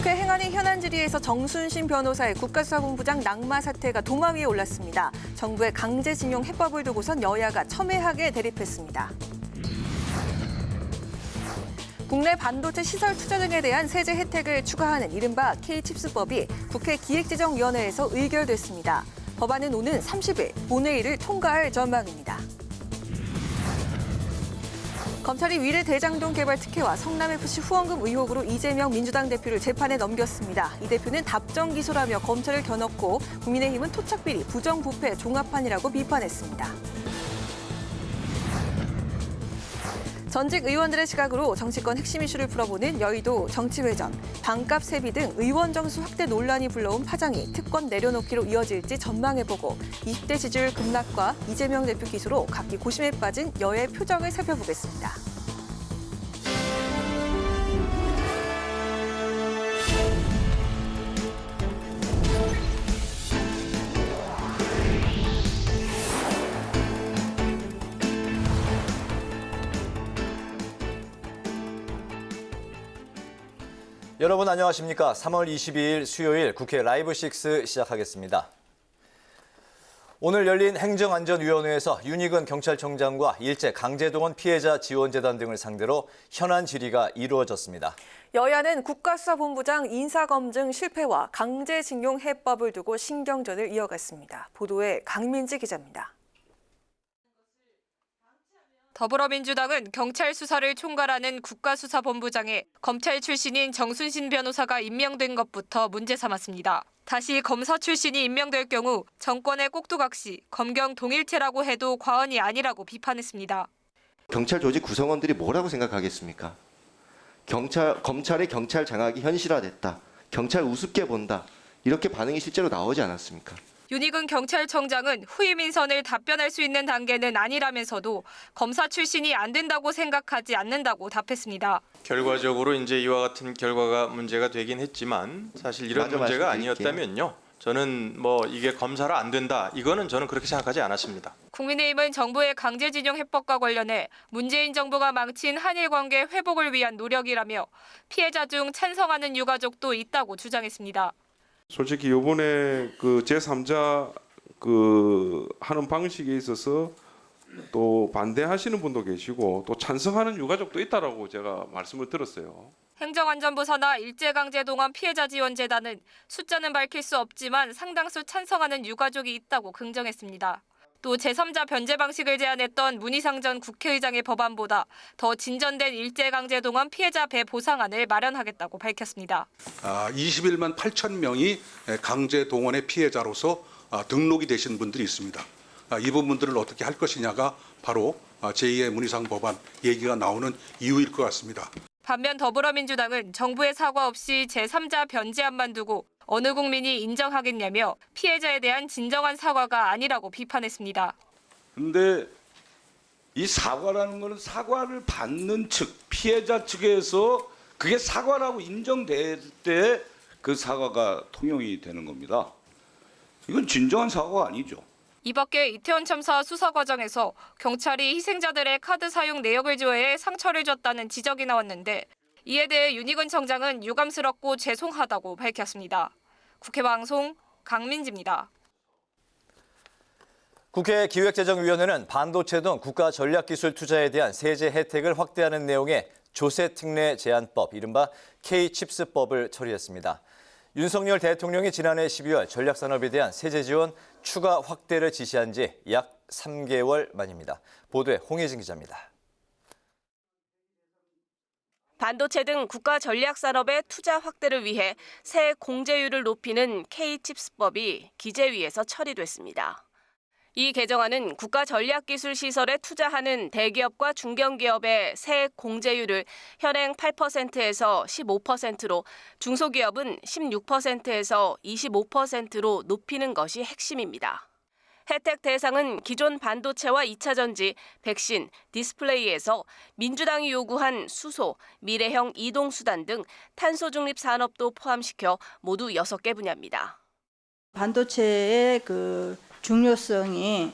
국회 행안위 현안 질의에서 정순신 변호사의 국가수사본부장 낙마 사태가 도마 위에 올랐습니다. 정부의 강제징용 해법을 두고선 여야가 첨예하게 대립했습니다. 국내 반도체 시설 투자 등에 대한 세제 혜택을 추가하는 이른바 K칩스법이 국회 기획재정위원회에서 의결됐습니다. 법안은 오는 30일 본회의를 통과할 전망입니다. 검찰이 위례 대장동 개발 특혜와 성남FC 후원금 의혹으로 이재명 민주당 대표를 재판에 넘겼습니다. 이 대표는 답정 기소라며 검찰을 겨눴고 국민의힘은 토착비리 부정부패 종합판이라고 비판했습니다. 전직 의원들의 시각으로 정치권 핵심 이슈를 풀어보는 여의도 정치회전, 반값 세비 등 의원 정수 확대 논란이 불러온 파장이 특권 내려놓기로 이어질지 전망해보고 20대 지지율 급락과 이재명 대표 기소로 각기 고심에 빠진 여야의 표정을 살펴보겠습니다. 여러분 안녕하십니까? 3월 22일 수요일 국회 라이브 6 시작하겠습니다. 오늘 열린 행정안전위원회에서 윤희근 경찰청장과 일제 강제동원 피해자 지원재단 등을 상대로 현안 질의가 이루어졌습니다. 여야는 국가수사본부장 인사검증 실패와 강제징용 해법을 두고 신경전을 이어갔습니다. 보도에 강민지 기자입니다. 더불어민주당은 경찰 수사를 총괄하는 국가수사본부장에 검찰 출신인 정순신 변호사가 임명된 것부터 문제 삼았습니다. 다시 검사 출신이 임명될 경우 정권의 꼭두각시, 검경 동일체라고 해도 과언이 아니라고 비판했습니다. 경찰 조직 구성원들이 뭐라고 생각하겠습니까? 검찰의 경찰 장악이 현실화됐다. 경찰 우습게 본다. 이렇게 반응이 실제로 나오지 않았습니까? 윤희근 경찰청장은 후임 인선을 답변할 수 있는 단계는 아니라면서도 검사 출신이 안 된다고 생각하지 않는다고 답했습니다. 결과적으로 이제 이와 같은 결과가 문제가 되긴 했지만 사실 이런 문제가 아니었다면요. 저는 이게 검사로 안 된다. 이거는 저는 그렇게 생각하지 않았습니다. 국민의힘은 정부의 강제징용 해법과 관련해 문재인 정부가 망친 한일 관계 회복을 위한 노력이라며 피해자 중 찬성하는 유가족도 있다고 주장했습니다. 솔직히 이번에 제3자 하는 방식에 있어서 또 반대하시는 분도 계시고 또 찬성하는 유가족도 있다라고 제가 말씀을 들었어요. 행정안전부 산하 일제강제동원 피해자지원재단은 숫자는 밝힐 수 없지만 상당수 찬성하는 유가족이 있다고 긍정했습니다. 또 제3자 변제 방식을 제안했던 문희상 전 국회의장의 법안보다 더 진전된 일제강제동원 피해자 배보상안을 마련하겠다고 밝혔습니다. 21만 8천 명이 강제동원의 피해자로서 등록이 되신 분들이 있습니다. 이 부분들을 어떻게 할 것이냐가 바로 제2의 문희상 법안 얘기가 나오는 이유일 것 같습니다. 반면 더불어민주당은 정부의 사과 없이 제3자 변제안만 두고 어느 국민이 인정하겠냐며 피해자에 대한 진정한 사과가 아니라고 비판했습니다. 그런데 이 사과라는 것은 사과를 받는 측, 피해자 측에서 그게 사과라고 인정될 때 그 사과가 통용이 되는 겁니다. 이건 진정한 사과가 아니죠. 이 밖에 이태원 참사 수사 과정에서 경찰이 희생자들의 카드 사용 내역을 조회해 상처를 줬다는 지적이 나왔는데 이에 대해 윤희근 청장은 유감스럽고 죄송하다고 밝혔습니다. 국회 방송 강민지입니다. 국회 기획재정위원회는 반도체 등 국가 전략기술 투자에 대한 세제 혜택을 확대하는 내용의 조세특례 제한법, 이른바 K칩스법을 처리했습니다. 윤석열 대통령이 지난해 12월 전략산업에 대한 세제 지원 추가 확대를 지시한 지 약 3개월 만입니다. 보도에 홍혜진 기자입니다. 반도체 등 국가 전략 산업의 투자 확대를 위해 새 공제율을 높이는 K칩스법이 기재위에서 처리됐습니다. 이 개정안은 국가 전략기술 시설에 투자하는 대기업과 중견기업의 새 공제율을 현행 8%에서 15%로, 중소기업은 16%에서 25%로 높이는 것이 핵심입니다. 혜택 대상은 기존 반도체와 2차 전지, 백신, 디스플레이에서 민주당이 요구한 수소, 미래형 이동수단 등 탄소 중립 산업도 포함시켜 모두 6개 분야입니다. 반도체의 중요성이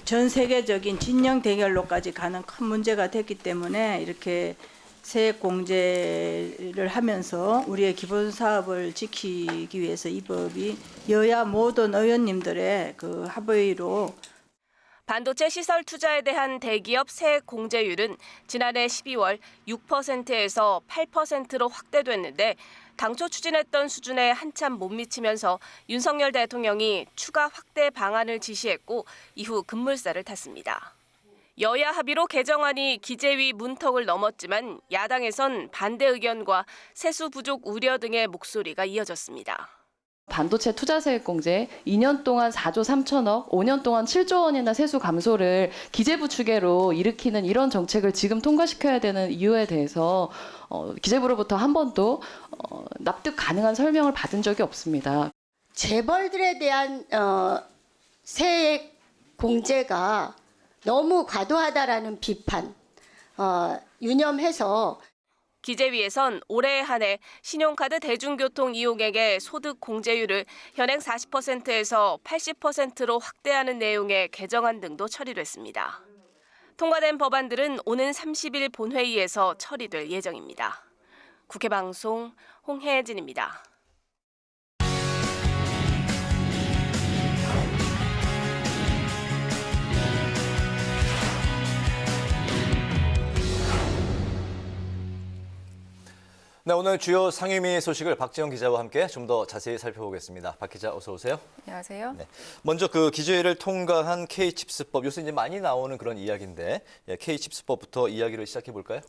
전 세계적인 진영 대결로까지 가는 큰 문제가 됐기 때문에 이렇게 세액 공제를 하면서 우리의 기본 사업을 지키기 위해서 이 법이 여야 모든 의원님들의 그 합의로 반도체 시설 투자에 대한 대기업 세액 공제율은 지난해 12월 6%에서 8%로 확대됐는데 당초 추진했던 수준에 한참 못 미치면서 윤석열 대통령이 추가 확대 방안을 지시했고 이후 급물살을 탔습니다. 여야 합의로 개정안이 기재위 문턱을 넘었지만 야당에선 반대 의견과 세수 부족 우려 등의 목소리가 이어졌습니다. 반도체 투자세액 공제 2년 동안 4조 3천억, 5년 동안 7조 원이나 세수 감소를 기재부 추계로 일으키는 이런 정책을 지금 통과시켜야 되는 이유에 대해서 기재부로부터 한 번도 납득 가능한 설명을 받은 적이 없습니다. 재벌들에 대한 세액 공제가 너무 과도하다라는 비판 유념해서 기재위에선 올해 한해 신용카드 대중교통 이용액의 소득 공제율을 현행 40%에서 80%로 확대하는 내용의 개정안 등도 처리됐습니다. 통과된 법안들은 오는 30일 본회의에서 처리될 예정입니다. 국회 방송 홍혜진입니다. 네, 오늘 주요 상임위 소식을 박지영 기자와 함께 좀 더 자세히 살펴보겠습니다. 박 기자, 어서 오세요. 안녕하세요. 네, 먼저 그 기재위를 통과한 K칩스법, 요새 이제 많이 나오는 그런 이야기인데 K칩스법부터 이야기를 시작해 볼까요?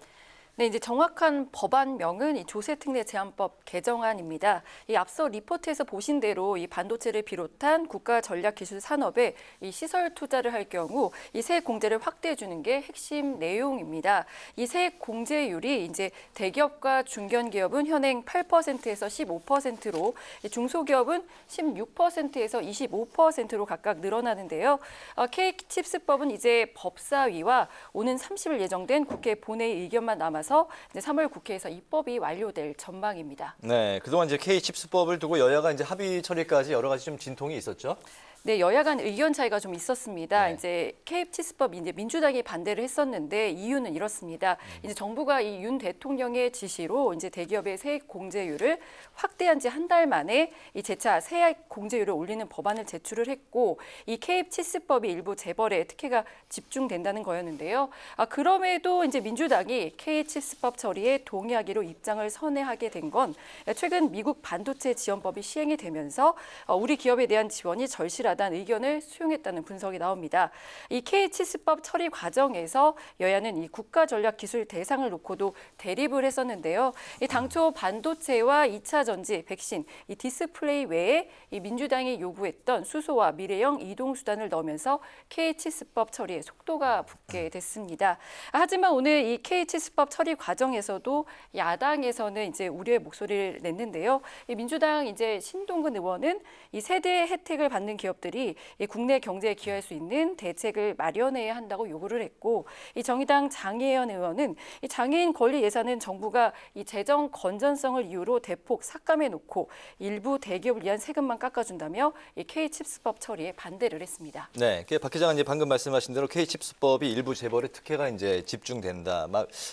네, 이제 정확한 법안명은 이 조세특례 제한법 개정안입니다. 이 앞서 리포트에서 보신 대로 이 반도체를 비롯한 국가 전략 기술 산업에 이 시설 투자를 할 경우 이 세액 공제를 확대해 주는 게 핵심 내용입니다. 이 세액 공제율이 이제 대기업과 중견기업은 현행 8%에서 15%로 중소기업은 16%에서 25%로 각각 늘어나는데요. K칩스법은 이제 법사위와 오는 30일 예정된 국회 본회의 의견만 남아서 이제 3월 국회에서 입법이 완료될 전망입니다. 네, 그동안 이제 K칩스법을 두고 여야가 이제 합의 처리까지 여러 가지 좀 진통이 있었죠. 네, 여야 간 의견 차이가 좀 있었습니다. 네. 이제 K칩스법 이제 민주당이 반대를 했었는데 이유는 이렇습니다. 이제 정부가 이 윤 대통령의 지시로 이제 대기업의 세액 공제율을 확대한 지 한 달 만에 이 재차 세액 공제율을 올리는 법안을 제출을 했고 이 K칩스법이 일부 재벌에 특혜가 집중된다는 거였는데요. 그럼에도 이제 민주당이 K칩스법 처리에 동의하기로 입장을 선회하게 된 건 최근 미국 반도체 지원법이 시행이 되면서 우리 기업에 대한 지원이 절실하다는 의견을 수용했다는 분석이 나옵니다. 이 K칩스법 처리 과정에서 여야는 이 국가 전략 기술 대상을 놓고도 대립을 했었는데요. 이 당초 반도체와 2차 전지, 백신, 이 디스플레이 외에 이 민주당이 요구했던 수소와 미래형 이동 수단을 넣으면서 K칩스법 처리에 속도가 붙게 됐습니다. 하지만 오늘 이 K칩스법 처리 과정에서도 야당에서는 이제 우려의 목소리를 냈는데요. 이 민주당 이제 신동근 의원은 이 세대 혜택을 받는 기업들이 이 국내 경제에 기여할 수 있는 대책을 마련해야 한다고 요구를 했고, 이 정의당 장혜연 의원은 이 장애인 권리 예산은 정부가 이 재정 건전성을 이유로 대폭 삭감해 놓고 일부 대기업을 위한 세금만 깎아준다며 이 K칩스법 처리에 반대를 했습니다. 네, 박 기자가 이제 방금 말씀하신 대로 K칩스법이 일부 재벌의 특혜가 이제 집중된다.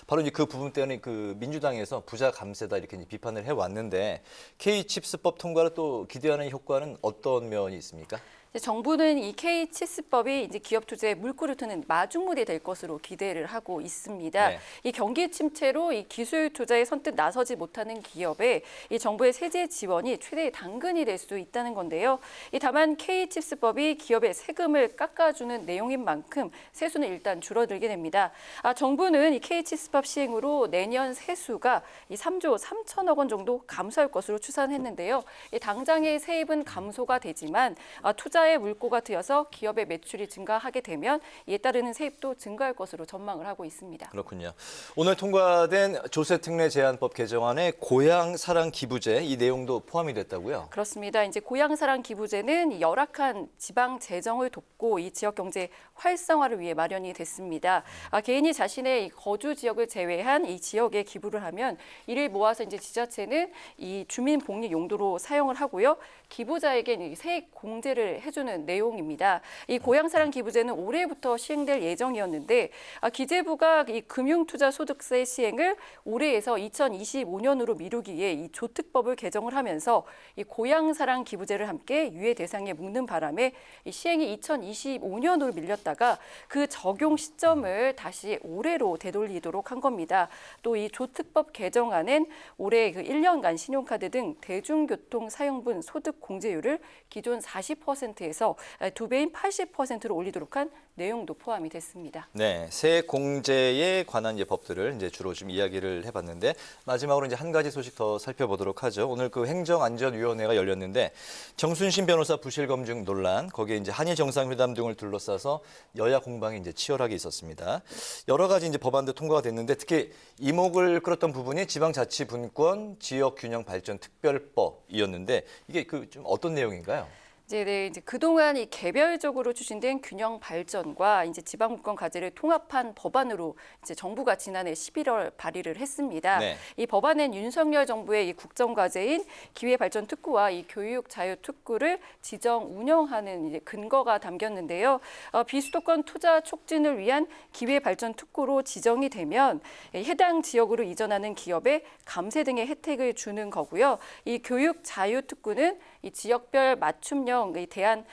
바로 이제 그 부분 때문에 그 민주당에서 부자 감세다 이렇게 이제 비판을 해왔는데 K칩스법 통과를 또 기대하는 효과는 어떤 면이 있습니까? 정부는 이 K칩스법이 이제 기업 투자에 물꼬를 트는 마중물이 될 것으로 기대를 하고 있습니다. 네. 이 경기 침체로 이 기술 투자에 선뜻 나서지 못하는 기업에 이 정부의 세제 지원이 최대의 당근이 될 수도 있다는 건데요. 다만 K칩스법이 기업의 세금을 깎아주는 내용인 만큼 세수는 일단 줄어들게 됩니다. 정부는 이 K칩스법 시행으로 내년 세수가 이 3조 3천억 원 정도 감소할 것으로 추산했는데요. 당장의 세입은 감소가 되지만 투자의 물꼬가 트여서 기업의 매출이 증가하게 되면 이에 따르는 세입도 증가할 것으로 전망을 하고 있습니다. 그렇군요. 오늘 통과된 조세특례 제한법 개정안에 고향사랑 기부제 이 내용도 포함이 됐다고요? 그렇습니다. 이제 고향사랑 기부제는 이 열악한 지방 재정을 돕고 이 지역 경제 활성화를 위해 마련이 됐습니다. 개인이 자신의 거주 지역을 제외한 이 지역에 기부를 하면 이를 모아서 이제 지자체는 이 주민 복리 용도로 사용을 하고요. 기부자에게 세액 공제를 해주는 내용입니다. 이 고향사랑 기부제는 올해부터 시행될 예정이었는데 기재부가 이 금융투자소득세 시행을 올해에서 2025년으로 미루기에 이 조특법을 개정을 하면서 이 고향사랑 기부제를 함께 유예 대상에 묶는 바람에 이 시행이 2025년으로 밀렸다가 그 적용 시점을 다시 올해로 되돌리도록 한 겁니다. 또 이 조특법 개정안은 올해 그 1년간 신용카드 등 대중교통 사용분 소득 공제율을 기존 40%에서 2배인 80%로 올리도록 한 내용도 포함이 됐습니다. 네, 세액 공제에 관한 법들을 이제 주로 좀 이야기를 해봤는데 마지막으로 이제 한 가지 소식 더 살펴보도록 하죠. 오늘 그 행정안전위원회가 열렸는데 정순신 변호사 부실 검증 논란, 거기에 이제 한일 정상회담 등을 둘러싸서 여야 공방이 이제 치열하게 있었습니다. 여러 가지 이제 법안도 통과가 됐는데 특히 이목을 끌었던 부분이 지방자치분권 지역균형발전특별법이었는데 이게 그 좀 어떤 내용인가요? 이제 그동안 이 개별적으로 추진된 균형 발전과 이제 지방분권 과제를 통합한 법안으로 이제 정부가 지난해 11월 발의를 했습니다. 네. 이 법안은 윤석열 정부의 이 국정 과제인 기회발전 특구와 이 교육 자유 특구를 지정 운영하는 이제 근거가 담겼는데요. 비수도권 투자 촉진을 위한 기회발전 특구로 지정이 되면 해당 지역으로 이전하는 기업에 감세 등의 혜택을 주는 거고요. 이 교육 자유 특구는 이 지역별 맞춤형 대안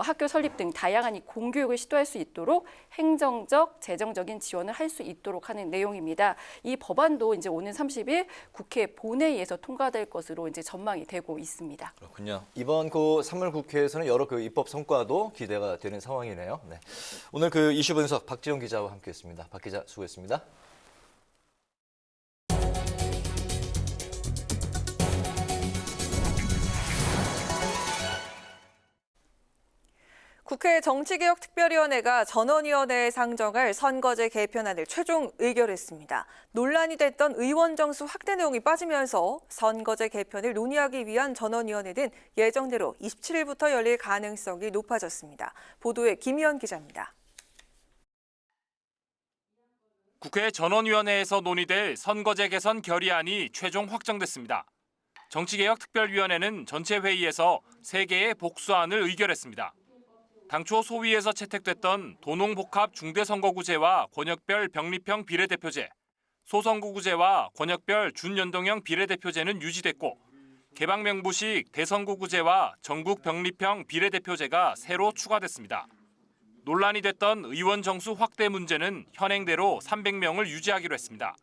학교 설립 등 다양한 이 공교육을 시도할 수 있도록 행정적, 재정적인 지원을 할 수 있도록 하는 내용입니다. 이 법안도 이제 오는 30일 국회 본회의에서 통과될 것으로 이제 전망이 되고 있습니다. 그렇군요. 이번 그 3월 국회에서는 여러 그 입법 성과도 기대가 되는 상황이네요. 네. 오늘 그 이슈 분석 박지용 기자와 함께했습니다. 박 기자 수고했습니다. 국회 정치개혁특별위원회가 전원위원회에 상정할 선거제 개편안을 최종 의결했습니다. 논란이 됐던 의원 정수 확대 내용이 빠지면서 선거제 개편을 논의하기 위한 전원위원회는 예정대로 27일부터 열릴 가능성이 높아졌습니다. 보도에 김희연 기자입니다. 국회 전원위원회에서 논의될 선거제 개선 결의안이 최종 확정됐습니다. 정치개혁특별위원회는 전체 회의에서 3개의 복수안을 의결했습니다. 당초 소위에서 채택됐던 도농복합 중대선거구제와 권역별 병립형 비례대표제, 소선거구제와 권역별 준연동형 비례대표제는 유지됐고 개방명부식 대선거구제와 전국 병립형 비례대표제가 새로 추가됐습니다. 논란이 됐던 의원 정수 확대 문제는 현행대로 300명을 유지하기로 했습니다.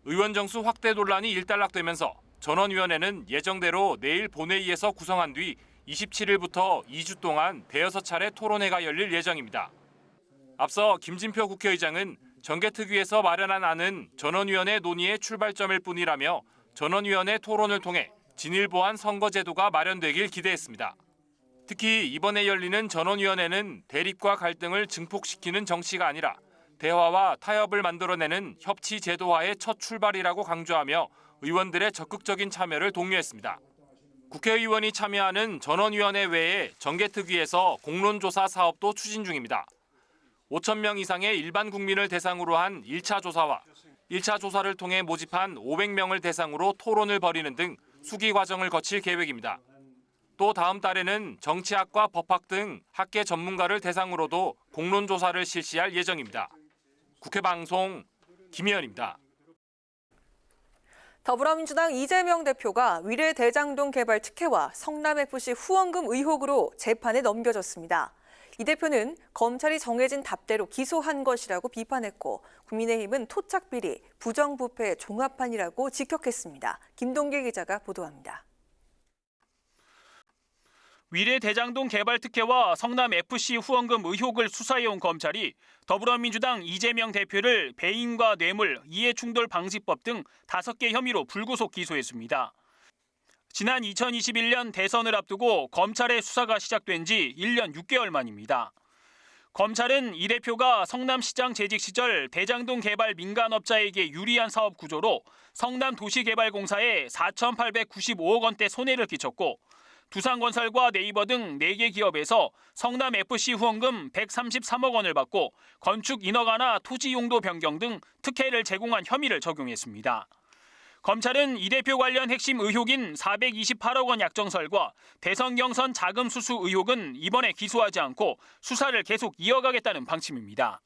의원 정수 확대 논란이 일단락되면서 전원위원회는 예정대로 내일 본회의에서 구성한 뒤 27일부터 2주 동안 대여섯 차례 토론회가 열릴 예정입니다. 앞서 김진표 국회의장은 정개특위에서 마련한 안은 전원위원회 논의의 출발점일 뿐이라며 전원위원회 토론을 통해 진일보한 선거제도가 마련되길 기대했습니다. 특히 이번에 열리는 전원위원회는 대립과 갈등을 증폭시키는 정치가 아니라 대화와 타협을 만들어내는 협치 제도화의 첫 출발이라고 강조하며 의원들의 적극적인 참여를 독려했습니다. 국회의원이 참여하는 전원위원회 외에 정개특위에서 공론조사 사업도 추진 중입니다. 5,000명 이상의 일반 국민을 대상으로 한 1차 조사와 1차 조사를 통해 모집한 500명을 대상으로 토론을 벌이는 등 수기 과정을 거칠 계획입니다. 또 다음 달에는 정치학과 법학 등 학계 전문가를 대상으로도 공론조사를 실시할 예정입니다. 국회방송 김희연입니다. 더불어민주당 이재명 대표가 위례 대장동 개발 특혜와 성남FC 후원금 의혹으로 재판에 넘겨졌습니다. 이 대표는 검찰이 정해진 답대로 기소한 것이라고 비판했고 국민의힘은 토착비리, 부정부패 종합판이라고 직격했습니다. 김동길 기자가 보도합니다. 위례 대장동 개발 특혜와 성남FC 후원금 의혹을 수사해온 검찰이 더불어민주당 이재명 대표를 배임과 뇌물, 이해충돌 방지법 등 5개 혐의로 불구속 기소했습니다. 지난 2021년 대선을 앞두고 검찰의 수사가 시작된 지 1년 6개월 만입니다. 검찰은 이 대표가 성남시장 재직 시절 대장동 개발 민간업자에게 유리한 사업 구조로 성남도시개발공사에 4,895억 원대 손해를 끼쳤고 두산건설과 네이버 등 4개 기업에서 성남FC 후원금 133억 원을 받고 건축 인허가나 토지 용도 변경 등 특혜를 제공한 혐의를 적용했습니다. 검찰은 이 대표 관련 핵심 의혹인 428억 원 약정설과 대선 경선 자금 수수 의혹은 이번에 기소하지 않고 수사를 계속 이어가겠다는 방침입니다.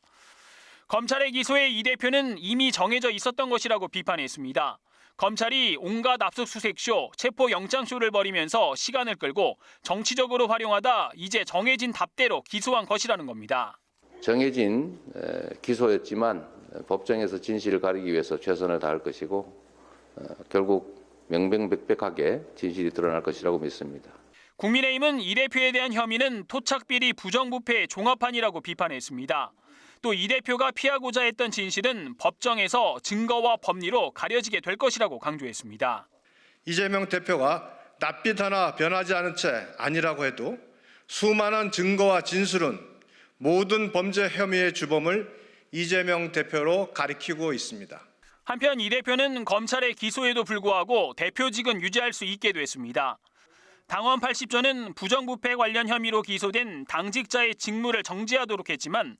검찰의 기소에 이 대표는 이미 정해져 있었던 것이라고 비판했습니다. 검찰이 온갖 압수수색쇼, 체포영장쇼를 벌이면서 시간을 끌고 정치적으로 활용하다 이제 정해진 답대로 기소한 것이라는 겁니다. 정해진 기소였지만 법정에서 진실을 가리기 위해서 최선을 다할 것이고 결국 명명백백하게 진실이 드러날 것이라고 믿습니다. 국민의힘은 이 대표에 대한 혐의는 토착비리 부정부패의 종합판이라고 비판했습니다. 또 이 대표가 피하고자 했던 진실은 법정에서 증거와 법리로 가려지게 될 것이라고 강조했습니다. 이재명 대표가 낯빛 하나 변하지 않은 채 아니라고 해도 수많은 증거와 진술은 모든 범죄 혐의의 주범을 이재명 대표로 가리키고 있습니다. 한편 이 대표는 검찰의 기소에도 불구하고 대표직은 유지할 수 있게 됐습니다. 당원 80조는 부정부패 관련 혐의로 기소된 당직자의 직무를 정지하도록 했지만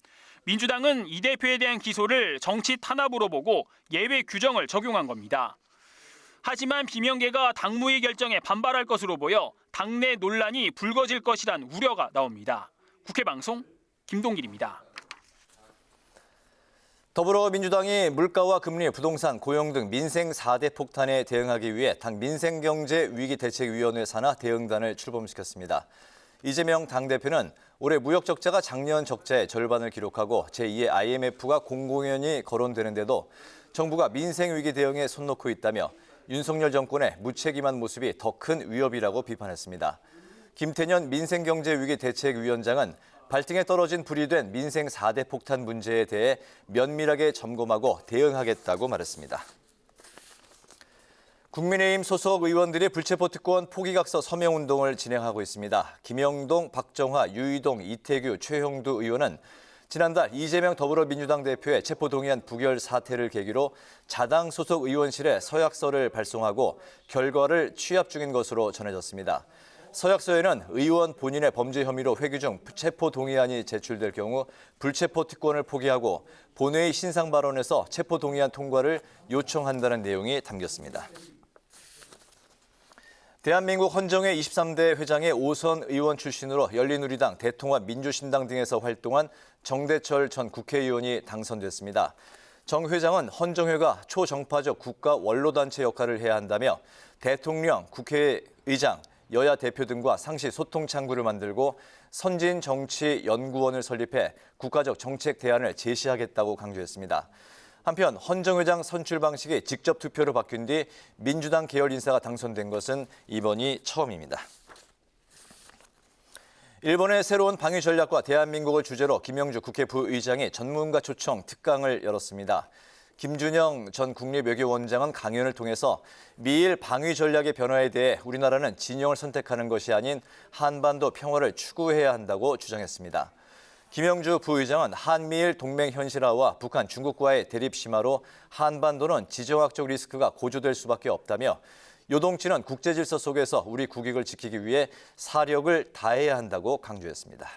민주당은 이 대표에 대한 기소를 정치 탄압으로 보고 예외 규정을 적용한 겁니다. 하지만 비명계가 당무의 결정에 반발할 것으로 보여 당내 논란이 불거질 것이란 우려가 나옵니다. 국회방송 김동길입니다. 더불어민주당이 물가와 금리, 부동산, 고용 등 민생 4대 폭탄에 대응하기 위해 당 민생경제위기대책위원회 산하 대응단을 출범시켰습니다. 이재명 당대표는 올해 무역 적자가 작년 적자의 절반을 기록하고 제2의 IMF가 공공연히 거론되는데도 정부가 민생위기 대응에 손 놓고 있다며 윤석열 정권의 무책임한 모습이 더 큰 위협이라고 비판했습니다. 김태년 민생경제위기대책위원장은 발등에 떨어진 불이 된 민생 4대 폭탄 문제에 대해 면밀하게 점검하고 대응하겠다고 말했습니다. 국민의힘 소속 의원들이 불체포 특권 포기각서 서명운동을 진행하고 있습니다. 김영동, 박정화, 유이동, 이태규, 최형두 의원은 지난달 이재명 더불어민주당 대표의 체포동의안 부결 사태를 계기로 자당 소속 의원실에 서약서를 발송하고 결과를 취합 중인 것으로 전해졌습니다. 서약서에는 의원 본인의 범죄 혐의로 회기 중 체포동의안이 제출될 경우 불체포 특권을 포기하고 본회의 신상 발언에서 체포동의안 통과를 요청한다는 내용이 담겼습니다. 대한민국 헌정회 23대 회장의 5선 의원 출신으로 열린우리당, 대통합, 민주신당 등에서 활동한 정대철 전 국회의원이 당선됐습니다. 정 회장은 헌정회가 초정파적 국가 원로단체 역할을 해야 한다며 대통령, 국회의장, 여야 대표 등과 상시 소통 창구를 만들고 선진정치연구원을 설립해 국가적 정책 대안을 제시하겠다고 강조했습니다. 한편 헌정회장 선출 방식이 직접 투표로 바뀐 뒤 민주당 계열 인사가 당선된 것은 이번이 처음입니다. 일본의 새로운 방위 전략과 대한민국을 주제로 김영주 국회 부의장이 전문가 초청 특강을 열었습니다. 김준영 전 국립외교원장은 강연을 통해서 미일 방위 전략의 변화에 대해 우리나라는 진영을 선택하는 것이 아닌 한반도 평화를 추구해야 한다고 주장했습니다. 김영주 부의장은 한미일 동맹 현실화와 북한, 중국과의 대립 심화로 한반도는 지정학적 리스크가 고조될 수밖에 없다며 요동치는 국제질서 속에서 우리 국익을 지키기 위해 사력을 다해야 한다고 강조했습니다.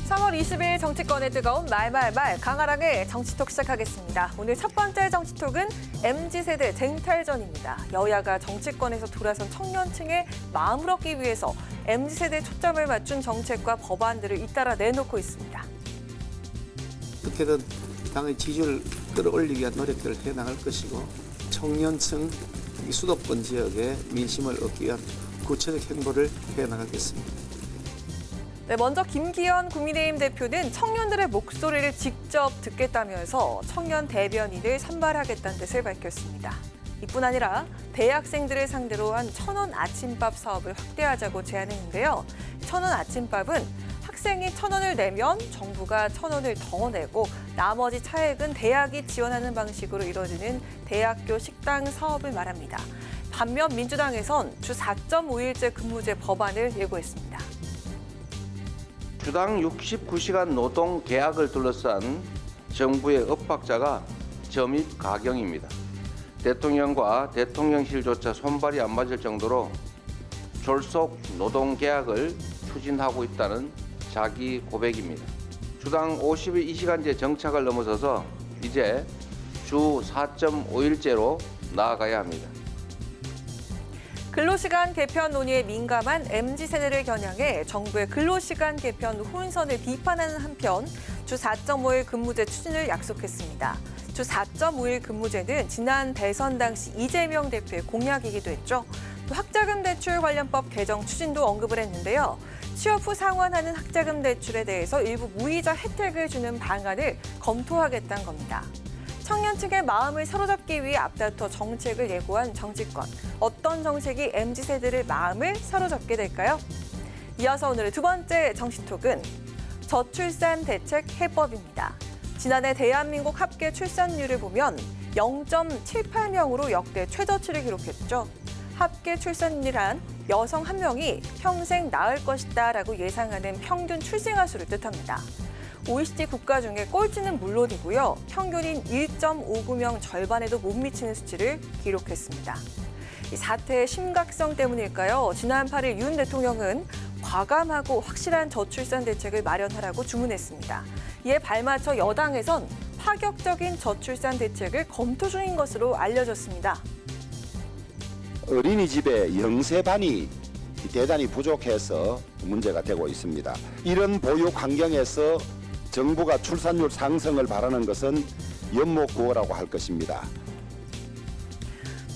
3월 20일 정치권의 뜨거운 말말말 강하랑의 정치톡 시작하겠습니다. 오늘 첫 번째 정치톡은 MZ세대 쟁탈전입니다. 여야가 정치권에서 돌아선 청년층의 마음을 얻기 위해서 MZ세대 초점을 맞춘 정책과 법안들을 잇따라 내놓고 있습니다. 어떻게든 당의 지지율을 끌어올리기 위한 노력들을 해나갈 것이고 청년층 수도권 지역의 민심을 얻기 위한 구체적 행보를 해나가겠습니다. 네, 먼저 김기현 국민의힘 대표는 청년들의 목소리를 직접 듣겠다면서 청년 대변인을 선발하겠다는 뜻을 밝혔습니다. 이뿐 아니라 대학생들을 상대로 한 1,000원 아침밥 사업을 확대하자고 제안했는데요. 1,000원 아침밥은 학생이 1,000원을 내면 정부가 1,000원을 더 내고 나머지 차액은 대학이 지원하는 방식으로 이뤄지는 대학교 식당 사업을 말합니다. 반면 민주당에선 주 4.5일제 근무제 법안을 예고했습니다. 주당 69시간 노동 계약을 둘러싼 정부의 엇박자가 점입 가경입니다. 대통령과 대통령실조차 손발이 안 맞을 정도로 졸속 노동계약을 추진하고 있다는 자기 고백입니다. 주당 52시간제 정착을 넘어서서 이제 주 4.5일제로 나아가야 합니다. 근로시간 개편 논의에 민감한 MZ세대를 겨냥해 정부의 근로시간 개편 혼선을 비판하는 한편 주 4.5일 근무제 추진을 약속했습니다. 주 4.5일 근무제는 지난 대선 당시 이재명 대표의 공약이기도 했죠. 또 학자금 대출 관련법 개정 추진도 언급을 했는데요. 취업 후 상환하는 학자금 대출에 대해서 일부 무이자 혜택을 주는 방안을 검토하겠다는 겁니다. 청년층의 마음을 사로잡기 위해 앞다퉈 정책을 예고한 정치권. 어떤 정책이 MZ세대를 마음을 사로잡게 될까요? 이어서 오늘의 두 번째 정치톡은 저출산 대책 해법입니다. 지난해 대한민국 합계 출산율을 보면 0.78명으로 역대 최저치를 기록했죠. 합계 출산율이란 여성 한 명이 평생 낳을 것이다라고 예상하는 평균 출생아 수를 뜻합니다. OECD 국가 중에 꼴찌는 물론이고요. 평균인 1.59명 절반에도 못 미치는 수치를 기록했습니다. 이 사태의 심각성 때문일까요? 지난 8일 윤 대통령은 과감하고 확실한 저출산 대책을 마련하라고 주문했습니다. 이에 발맞춰 여당에선 파격적인 저출산 대책을 검토 중인 것으로 알려졌습니다. 어린이집의 영세반이 대단히 부족해서 문제가 되고 있습니다. 이런 보육 환경에서 정부가 출산율 상승을 바라는 것은 연못구어라고 할 것입니다.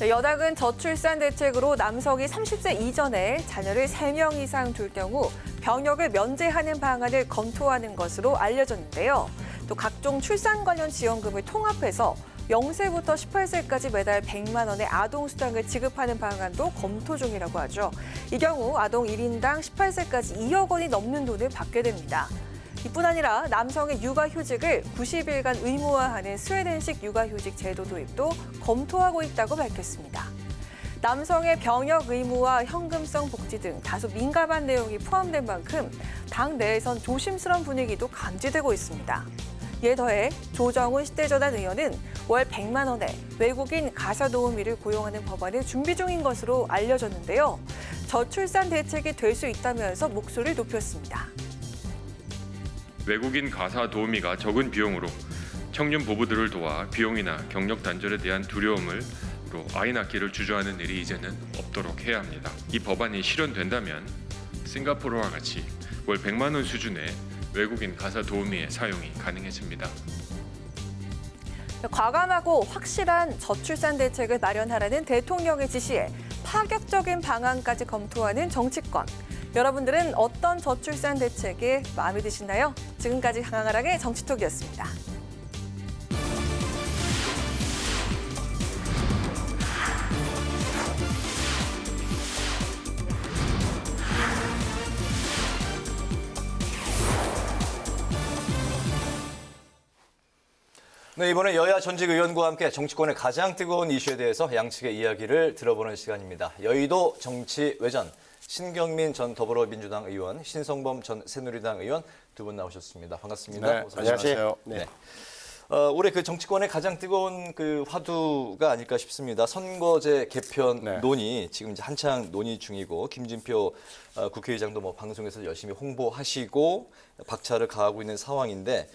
여당은 저출산 대책으로 남성이 30세 이전에 자녀를 3명 이상 둘 경우 병역을 면제하는 방안을 검토하는 것으로 알려졌는데요. 또 각종 출산 관련 지원금을 통합해서 0세부터 18세까지 매달 100만 원의 아동수당을 지급하는 방안도 검토 중이라고 하죠. 이 경우 아동 1인당 18세까지 2억 원이 넘는 돈을 받게 됩니다. 이뿐 아니라 남성의 육아휴직을 90일간 의무화하는 스웨덴식 육아휴직 제도 도입도 검토하고 있다고 밝혔습니다. 남성의 병역 의무와 현금성 복지 등 다소 민감한 내용이 포함된 만큼 당 내에선 조심스러운 분위기도 감지되고 있습니다. 이에 더해 조정훈 시대전환 의원은 월 100만 원에 외국인 가사도우미를 고용하는 법안을 준비 중인 것으로 알려졌는데요. 저출산 대책이 될 수 있다면서 목소리를 높였습니다. 외국인 가사 도우미가 적은 비용으로 청년 부부들을 도와 비용이나 경력 단절에 대한 두려움으로 아이 낳기를 주저하는 일이 이제는 없도록 해야 합니다. 이 법안이 실현된다면 싱가포르와 같이 월 100만 원 수준의 외국인 가사 도우미의 사용이 가능해집니다. 과감하고 확실한 저출산 대책을 마련하라는 대통령의 지시에 파격적인 방안까지 검토하는 정치권. 여러분들은 어떤 저출산 대책에 마음에 드시나요? 지금까지 강하랑의 정치톡이었습니다. 네, 이번에 여야 전직 의원과 함께 정치권의 가장 뜨거운 이슈에 대해서 양측의 이야기를 들어보는 시간입니다. 여의도 정치 외전, 신경민 전 더불어민주당 의원, 신성범 전 새누리당 의원 두 분 나오셨습니다. 반갑습니다. 네, 안녕하세요. 네. 올해 그 정치권의 가장 뜨거운 그 화두가 아닐까 싶습니다. 선거제 개편 논의 지금 이제 한창 논의 중이고 김진표 국회의장도 뭐 방송에서 열심히 홍보하시고 박차를 가하고 있는 상황인데.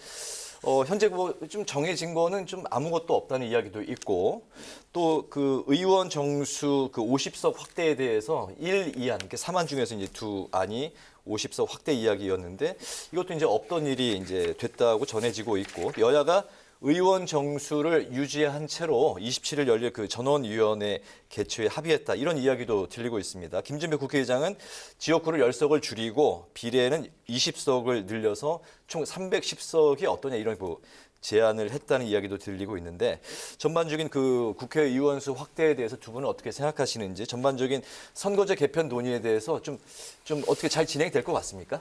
현재 뭐 좀 정해진 거는 좀 아무것도 없다는 이야기도 있고 또 그 의원 정수 그 50석 확대에 대해서 1, 2안, 이렇게 3안 중에서 이제 두 안이 50석 확대 이야기였는데 이것도 이제 없던 일이 이제 됐다고 전해지고 있고 여야가 의원 정수를 유지한 채로 27일 열릴 그 전원위원회 개최에 합의했다. 이런 이야기도 들리고 있습니다. 김진표 국회의장은 지역구를 10석을 줄이고 비례는 20석을 늘려서 총 310석이 어떠냐 이런 뭐 제안을 했다는 이야기도 들리고 있는데 전반적인 그 국회의원 수 확대에 대해서 두 분은 어떻게 생각하시는지 전반적인 선거제 개편 논의에 대해서 좀 어떻게 잘 진행될 것 같습니까?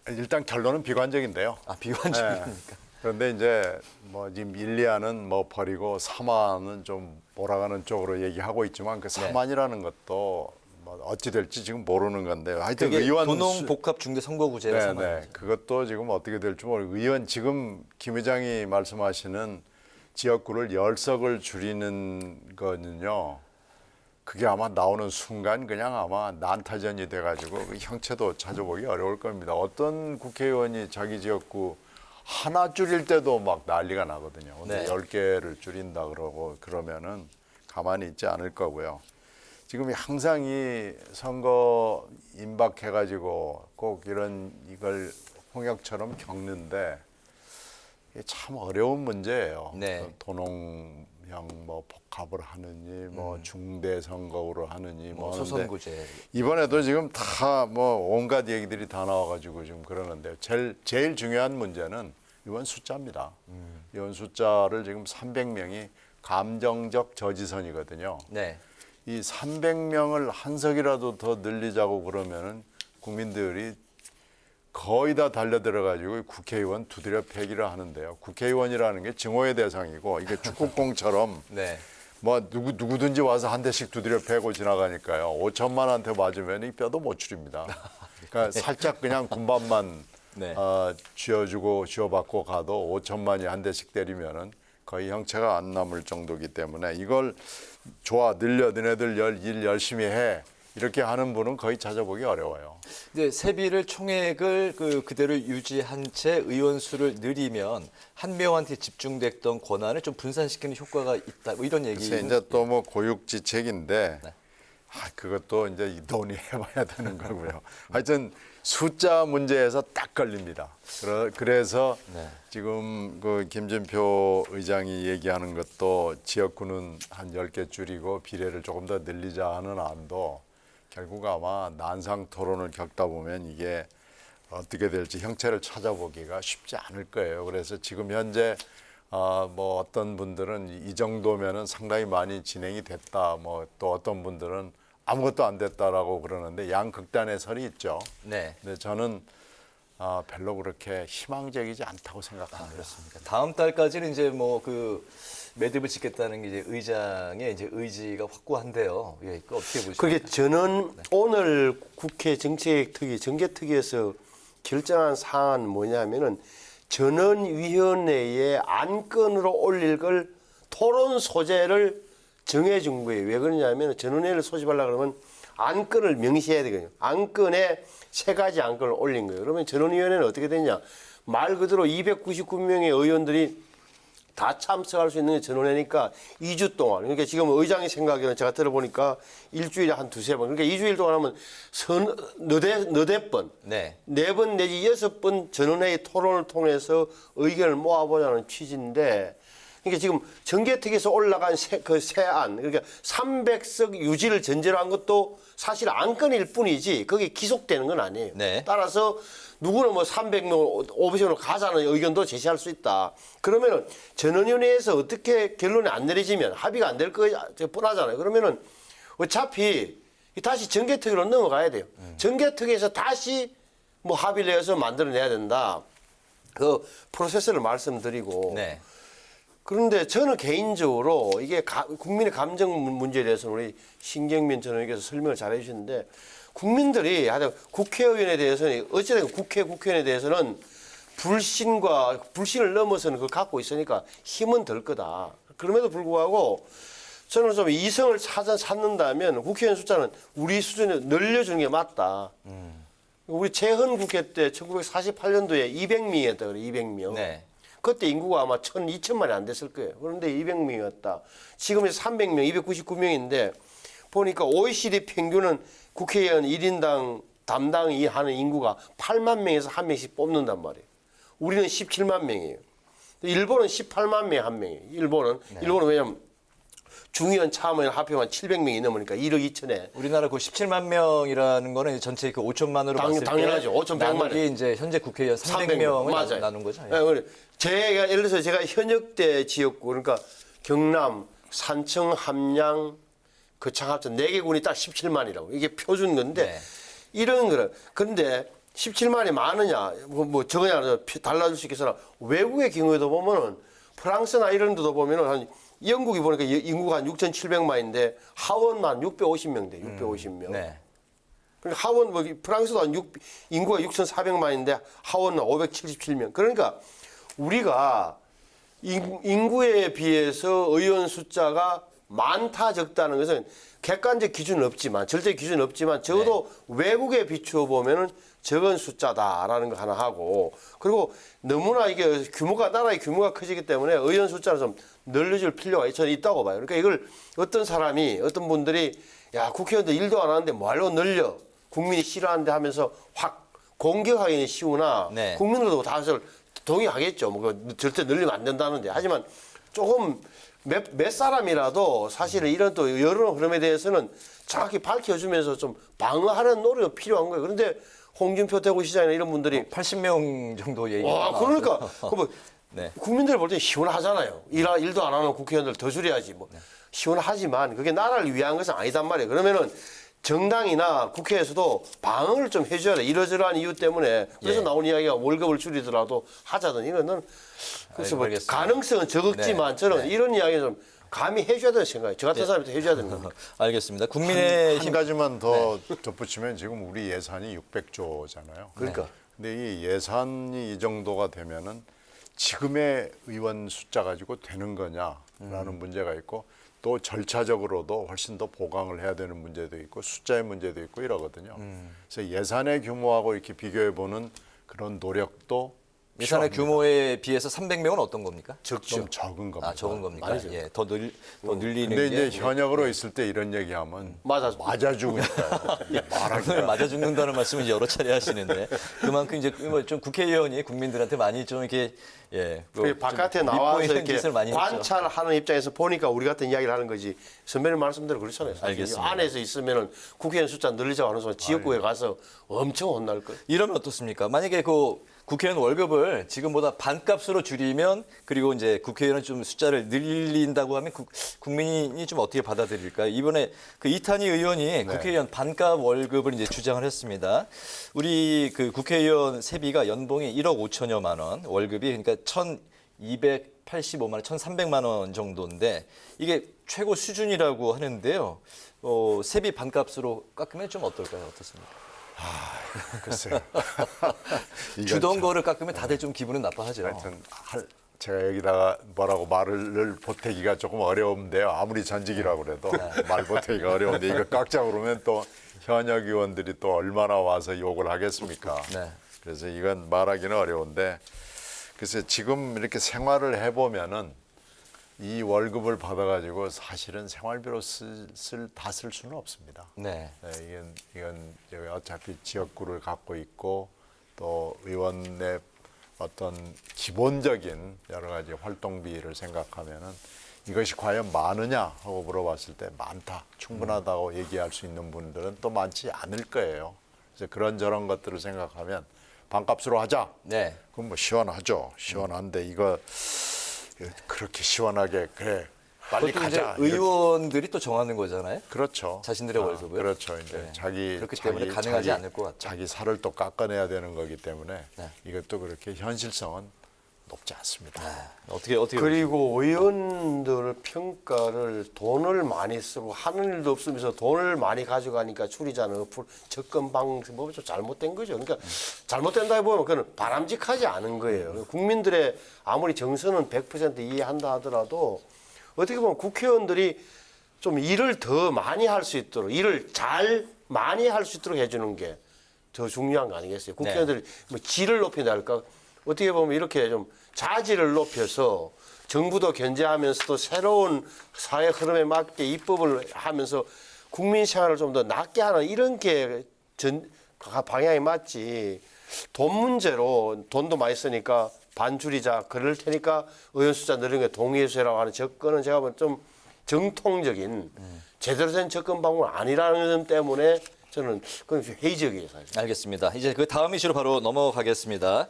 일단 결론은 비관적인데요. 아, 비관적입니까? 그런데 이제 뭐 지금 1, 2안은 뭐 버리고 3안은 좀 몰아가는 쪽으로 얘기하고 있지만 그 3안이라는 것도 뭐 어찌 될지 지금 모르는 건데요. 하여튼 그게 의원 도농복합중대선거구제라 3안. 그것도 지금 어떻게 될지 모르고 의원 지금 김 의장이 말씀하시는 지역구를 10석을 줄이는 거는요. 그게 아마 나오는 순간 그냥 아마 난타전이 돼가지고 그 형체도 찾아보기 어려울 겁니다. 어떤 국회의원이 자기 지역구 하나 줄일 때도 막 난리가 나거든요. 근데 네. 10개를 줄인다 그러고 그러면은 가만히 있지 않을 거고요. 지금 항상 이 선거 임박해가지고 꼭 이걸 홍역처럼 겪는데 이게 참 어려운 문제예요. 네. 도농형 뭐 복합을 하느니 뭐 중대 선거로 하느니 뭐 하는데 소선구제. 이번에도 지금 다 뭐 온갖 얘기들이 다 나와가지고 지금 그러는데 제일 중요한 문제는 이번 숫자입니다. 이번 숫자를 지금 300명이 감정적 저지선이거든요. 네. 이 300명을 한 석이라도 더 늘리자고 그러면은 국민들이 거의 다 달려들어가지고 국회의원 두드려 패기를 하는데요. 국회의원이라는 게 증오의 대상이고 이게 축구공처럼 네. 뭐 누구든지 와서 한 대씩 두드려 패고 지나가니까요. 5천만한테 맞으면 이 뼈도 못 추립니다. 그러니까 살짝 그냥 군밤만 네. 쥐어받고 가도 5천만이 한 대씩 때리면은 거의 형체가 안 남을 정도이기 때문에 이걸 좋아 늘려 너네들 일 열심히 해 이렇게 하는 분은 거의 찾아보기 어려워요. 이제 세비를 총액을 그대로 유지한 채 의원 수를 늘리면 한 명한테 집중됐던 권한을 좀 분산시키는 효과가 있다. 뭐 이런 얘기. 그래서 이제 또 뭐 고육지책인데 그것도 이제 이 돈이 해봐야 되는 거고요. 하여튼 숫자 문제에서 딱 걸립니다. 그래서 네. 지금 그 김진표 의장이 얘기하는 것도 지역구는 한 10개 줄이고 비례를 조금 더 늘리자 하는 안도 결국 아마 난상 토론을 겪다 보면 이게 어떻게 될지 형체를 찾아보기가 쉽지 않을 거예요. 그래서 지금 현재 뭐 어떤 분들은 이 정도면은 상당히 많이 진행이 됐다. 뭐 또 어떤 분들은 아무것도 안 됐다라고 그러는데 양극단의 설이 있죠. 네. 근데 저는 별로 그렇게 희망적이지 않다고 생각합니다. 그렇습니까? 다음 달까지는 이제 뭐 그 매듭을 짓겠다는 게 이제 의장의 이제 의지가 확고한데요. 예, 그 어떻게 보십니까? 그게 저는 오늘 국회 정책특위 정개특위에서 결정한 사안은 뭐냐면은 전원위원회에 안건으로 올릴 걸 토론 소재를 정해준 거예요. 왜 그러냐면 전원회의를 소집하려고 그러면 안건을 명시해야 되거든요. 안건에 3가지 안건을 올린 거예요. 그러면 전원위원회는 어떻게 되냐? 말 그대로 299명의 의원들이 다 참석할 수 있는 게 전원회니까 2주 동안. 그러니까 지금 의장의 생각에는 제가 들어보니까 일주일에 한 2-3번. 그러니까 2주일 동안 하면 너댓 번. 네. 4번 내지 6번 전원회의 토론을 통해서 의견을 모아보자는 취지인데 그러니까 지금 정개특위에서 올라간 세안 그러니까 300석 유지를 전제로 한 것도 사실 안건일 뿐이지 그게 기속되는 건 아니에요. 네. 따라서 누구는 뭐 300명, 500명으로 가자는 의견도 제시할 수 있다. 그러면은 전원위원회에서 어떻게 결론이 안 내려지면 합의가 안 될 거 뻔하잖아요. 그러면은 어차피 다시 정개특위로 넘어가야 돼요. 정개특위에서 다시 뭐 합의를 해서 만들어내야 된다. 그 프로세스를 말씀드리고. 네. 그런데 저는 개인적으로 이게 국민의 감정 문제에 대해서는 우리 신경민 전 의원께서 설명을 잘 해주셨는데 국민들이 하여튼 국회의원에 대해서는 어쨌든 국회의원에 대해서는 불신을 넘어서는 그걸 갖고 있으니까 힘은 들 거다. 그럼에도 불구하고 저는 좀 이성을 찾는다면 국회의원 숫자는 우리 수준에 늘려주는 게 맞다. 우리 재헌 국회 때 1948년도에 200명이었다 그래 200명. 네. 그때 인구가 아마 2,000만이 안 됐을 거예요. 그런데 200명이었다. 지금 300명, 299명인데 보니까 OECD 평균은 국회의원 1인당 담당이 하는 인구가 8만 명에서 한 명씩 뽑는단 말이에요. 우리는 17만 명이에요. 일본은 18만 명에 한 명이에요. 일본은 왜냐면 중의원, 참의원 합해만 700명이 넘으니까 1억 2천에. 우리나라 그 17만 명이라는 거는 전체 그 5천만으로 봤을 때 당연하죠. 5,100만 나누기 이제 현재 국회의원 300명을 나눈 거죠. 네, 제가 예를 들어서 제가 현역대 지역구 그러니까 경남, 산청, 함양, 거창 합천 4개 군이 딱 17만이라고 이게 표준 건데 네. 이런 거를 그런데 17만이 많으냐 뭐 적으냐 달라질 수 있겠으나 외국의 경우에도 보면은 프랑스나 이런 데도 보면은 한 영국이 보니까 인구가 한 6,700만인데 하원만 650명 돼 650명. 네. 그러니까 하원 뭐 프랑스도 한 인구가 6,400만인데 하원은 577명. 그러니까 우리가 인구에 비해서 의원 숫자가 많다 적다는 것은 객관적 기준은 없지만 절대 기준은 없지만 적어도 외국에 비추어 보면은 적은 숫자다라는 거 하나 하고 그리고 너무나 이게 규모가 나라의 규모가 커지기 때문에 의원 숫자를 좀 늘려줄 필요가 저는 있다고 봐요. 그러니까 이걸 어떤 사람이 어떤 분들이 야 국회의원들 일도 안 하는데 뭐하려고 늘려 국민이 싫어하는데 하면서 확 공격하기는 쉬우나 국민들도 다 동의하겠죠. 뭐 절대 늘리면 안 된다는데 하지만 조금 몇 사람이라도 사실은 이런 또 여론 흐름에 대해서는 정확히 밝혀주면서 좀 방어하는 노력이 필요한 거예요. 그런데 홍준표 대구시장이나 이런 분들이 80명 정도 얘기가 그러니까 뭐 국민들 볼 때 시원하잖아요. 일도 안 하는 국회의원들 더 줄여야지 뭐 시원하지만 그게 나라를 위한 것은 아니단 말이에요. 그러면은 정당이나 국회에서도 방어를 좀 해줘야 돼. 이러저러한 이유 때문에 그래서 나온 이야기가 월급을 줄이더라도 하자든 이거는 그래서 뭐 가능성은 적었지만 저는 이런 이야기는 좀 감히 해줘야 된다고 생각해요. 저 같은 사람한테 해줘야 되는 겁니다. 알겠습니다. 국민의힘 한 가지만 더 덧붙이면 지금 우리 예산이 600조잖아요. 그러니까. 근데 이 예산이 이 정도가 되면은 지금의 의원 숫자 가지고 되는 거냐라는 문제가 있고 또 절차적으로도 훨씬 더 보강을 해야 되는 문제도 있고 숫자의 문제도 있고 이러거든요. 그래서 예산의 규모하고 이렇게 비교해 보는 그런 노력도 예산의 규모에 비해서 300명은 어떤 겁니까? 좀 적은 겁니다. 아, 적은 겁니까? 예, 더 늘리는 근데 게. 이제 현역으로 있을 때 이런 얘기하면 맞아 죽으니까 맞아 죽는다는 말씀을 여러 차례 하시는데 그만큼 이제 좀 국회의원이 국민들한테 많이 좀 이렇게 바깥에 나와서 이렇게 관찰하는 입장에서 보니까 우리 같은 이야기를 하는 거지 선배님 말씀대로 그렇잖아요. 알겠습니다. 안에서 있으면은 국회의원 숫자 늘리자고 하는 순간 지역구에 가서 엄청 혼날 거예요. 이러면 어떻습니까? 만약에 그 국회의원 월급을 지금보다 반값으로 줄이면 그리고 이제 국회의원은 좀 숫자를 늘린다고 하면 국민이 좀 어떻게 받아들일까요? 이번에 그 이탄희 의원이 국회의원 반값 월급을 이제 주장을 했습니다. 우리 그 국회의원 세비가 연봉이 1억 5천여만 원, 월급이 그러니까 1,285만 원, 1,300만 원 정도인데 이게 최고 수준이라고 하는데요. 세비 반값으로 깎으면 좀 어떨까요? 어떻습니까? 글쎄요. 주던 거를 깎으면 다들 좀 기분은 나빠하죠. 하여튼 제가 여기다가 뭐라고 말을 보태기가 조금 어려운데요. 아무리 전직이라고 그래도 말 보태기가 어려운데 이거 깎자고 그러면 또 현역 의원들이 또 얼마나 와서 욕을 하겠습니까? 그래서 이건 말하기는 어려운데 글쎄 지금 이렇게 생활을 해보면은 이 월급을 받아가지고 사실은 생활비로 다 쓸 수는 없습니다. 이건 어차피 지역구를 갖고 있고 또 의원의 어떤 기본적인 여러 가지 활동비를 생각하면은 이것이 과연 많으냐 하고 물어봤을 때 많다, 충분하다고 얘기할 수 있는 분들은 또 많지 않을 거예요. 그래서 그런저런 것들을 생각하면 반값으로 하자. 그럼 뭐 시원하죠. 시원한데 이거 그렇게 시원하게 그래 빨리 가자. 의원들이 또 정하는 거잖아요. 그렇죠. 자신들의 월급을. 그렇죠. 이제 그렇기 때문에 가능하지 않을 것 같아요. 자기 살을 또 깎아내야 되는 거기 때문에 이것도 그렇게 현실성은 높지 않습니다. 어떻게 그리고 의원들 평가를 돈을 많이 쓰고 하는 일도 없으면서 돈을 많이 가져가니까 줄이자는 접근 방법이 좀 잘못된 거죠. 그러니까 잘못된다 해보면 그건 바람직하지 않은 거예요. 국민들의 아무리 정서는 100% 이해한다 하더라도 어떻게 보면 국회의원들이 좀 일을 더 많이 할 수 있도록 일을 잘 많이 할 수 있도록 해주는 게 더 중요한 거 아니겠어요? 국회의원들이 뭐 질을 높인다 할까? 어떻게 보면 이렇게 좀 자질을 높여서 정부도 견제하면서도 새로운 사회 흐름에 맞게 입법을 하면서 국민 생활을 좀 더 낫게 하는 이런 게 방향이 맞지. 돈 문제로 돈도 많이 쓰니까 반 줄이자 그럴 테니까 의원 숫자 늘리는 게 동의해서라고 하는 접근은 제가 보면 좀 정통적인 제대로 된 접근 방법은 아니라는 점 때문에 저는 그건 회의적이에요, 사실. 알겠습니다. 이제 그 다음 이슈로 바로 넘어가겠습니다.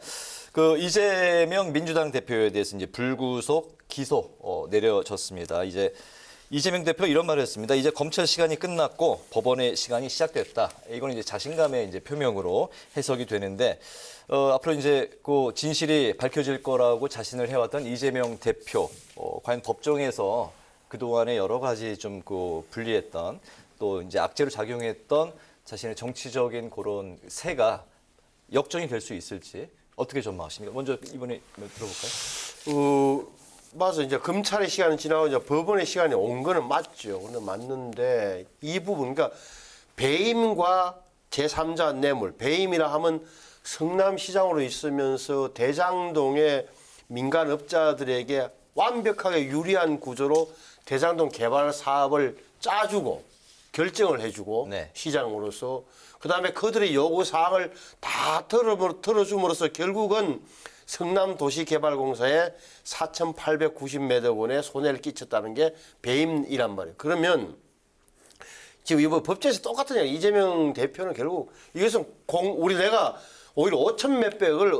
그 이재명 민주당 대표에 대해서 이제 불구속 기소 내려졌습니다. 이제 이재명 대표 이런 말을 했습니다. 이제 검찰 시간이 끝났고 법원의 시간이 시작됐다. 이건 이제 자신감의 이제 표명으로 해석이 되는데 앞으로 이제 그 진실이 밝혀질 거라고 자신을 해왔던 이재명 대표 과연 법정에서 그 동안에 여러 가지 좀 그 불리했던 또 이제 악재로 작용했던 자신의 정치적인 그런 세가 역전이 될 수 있을지 어떻게 전망하십니까? 먼저 이번에 들어볼까요? 봐서 이제 검찰의 시간은 지나고 이제 법원의 시간이 온 거는 맞죠. 근데 맞는데 이 부분, 그러니까 배임과 제3자 뇌물, 배임이라 하면 성남시장으로 있으면서 대장동의 민간업자들에게 완벽하게 유리한 구조로 대장동 개발 사업을 짜주고 결정을 해주고 시장으로서 그다음에 그들의 요구 사항을 다 들어줌으로써 결국은 성남도시개발공사에 4,890억 원의 손해를 끼쳤다는 게 배임이란 말이에요. 그러면 지금 이번 법제에서 똑같은 얘기. 이재명 대표는 결국 이것은 우리 내가 오히려 5천 몇백을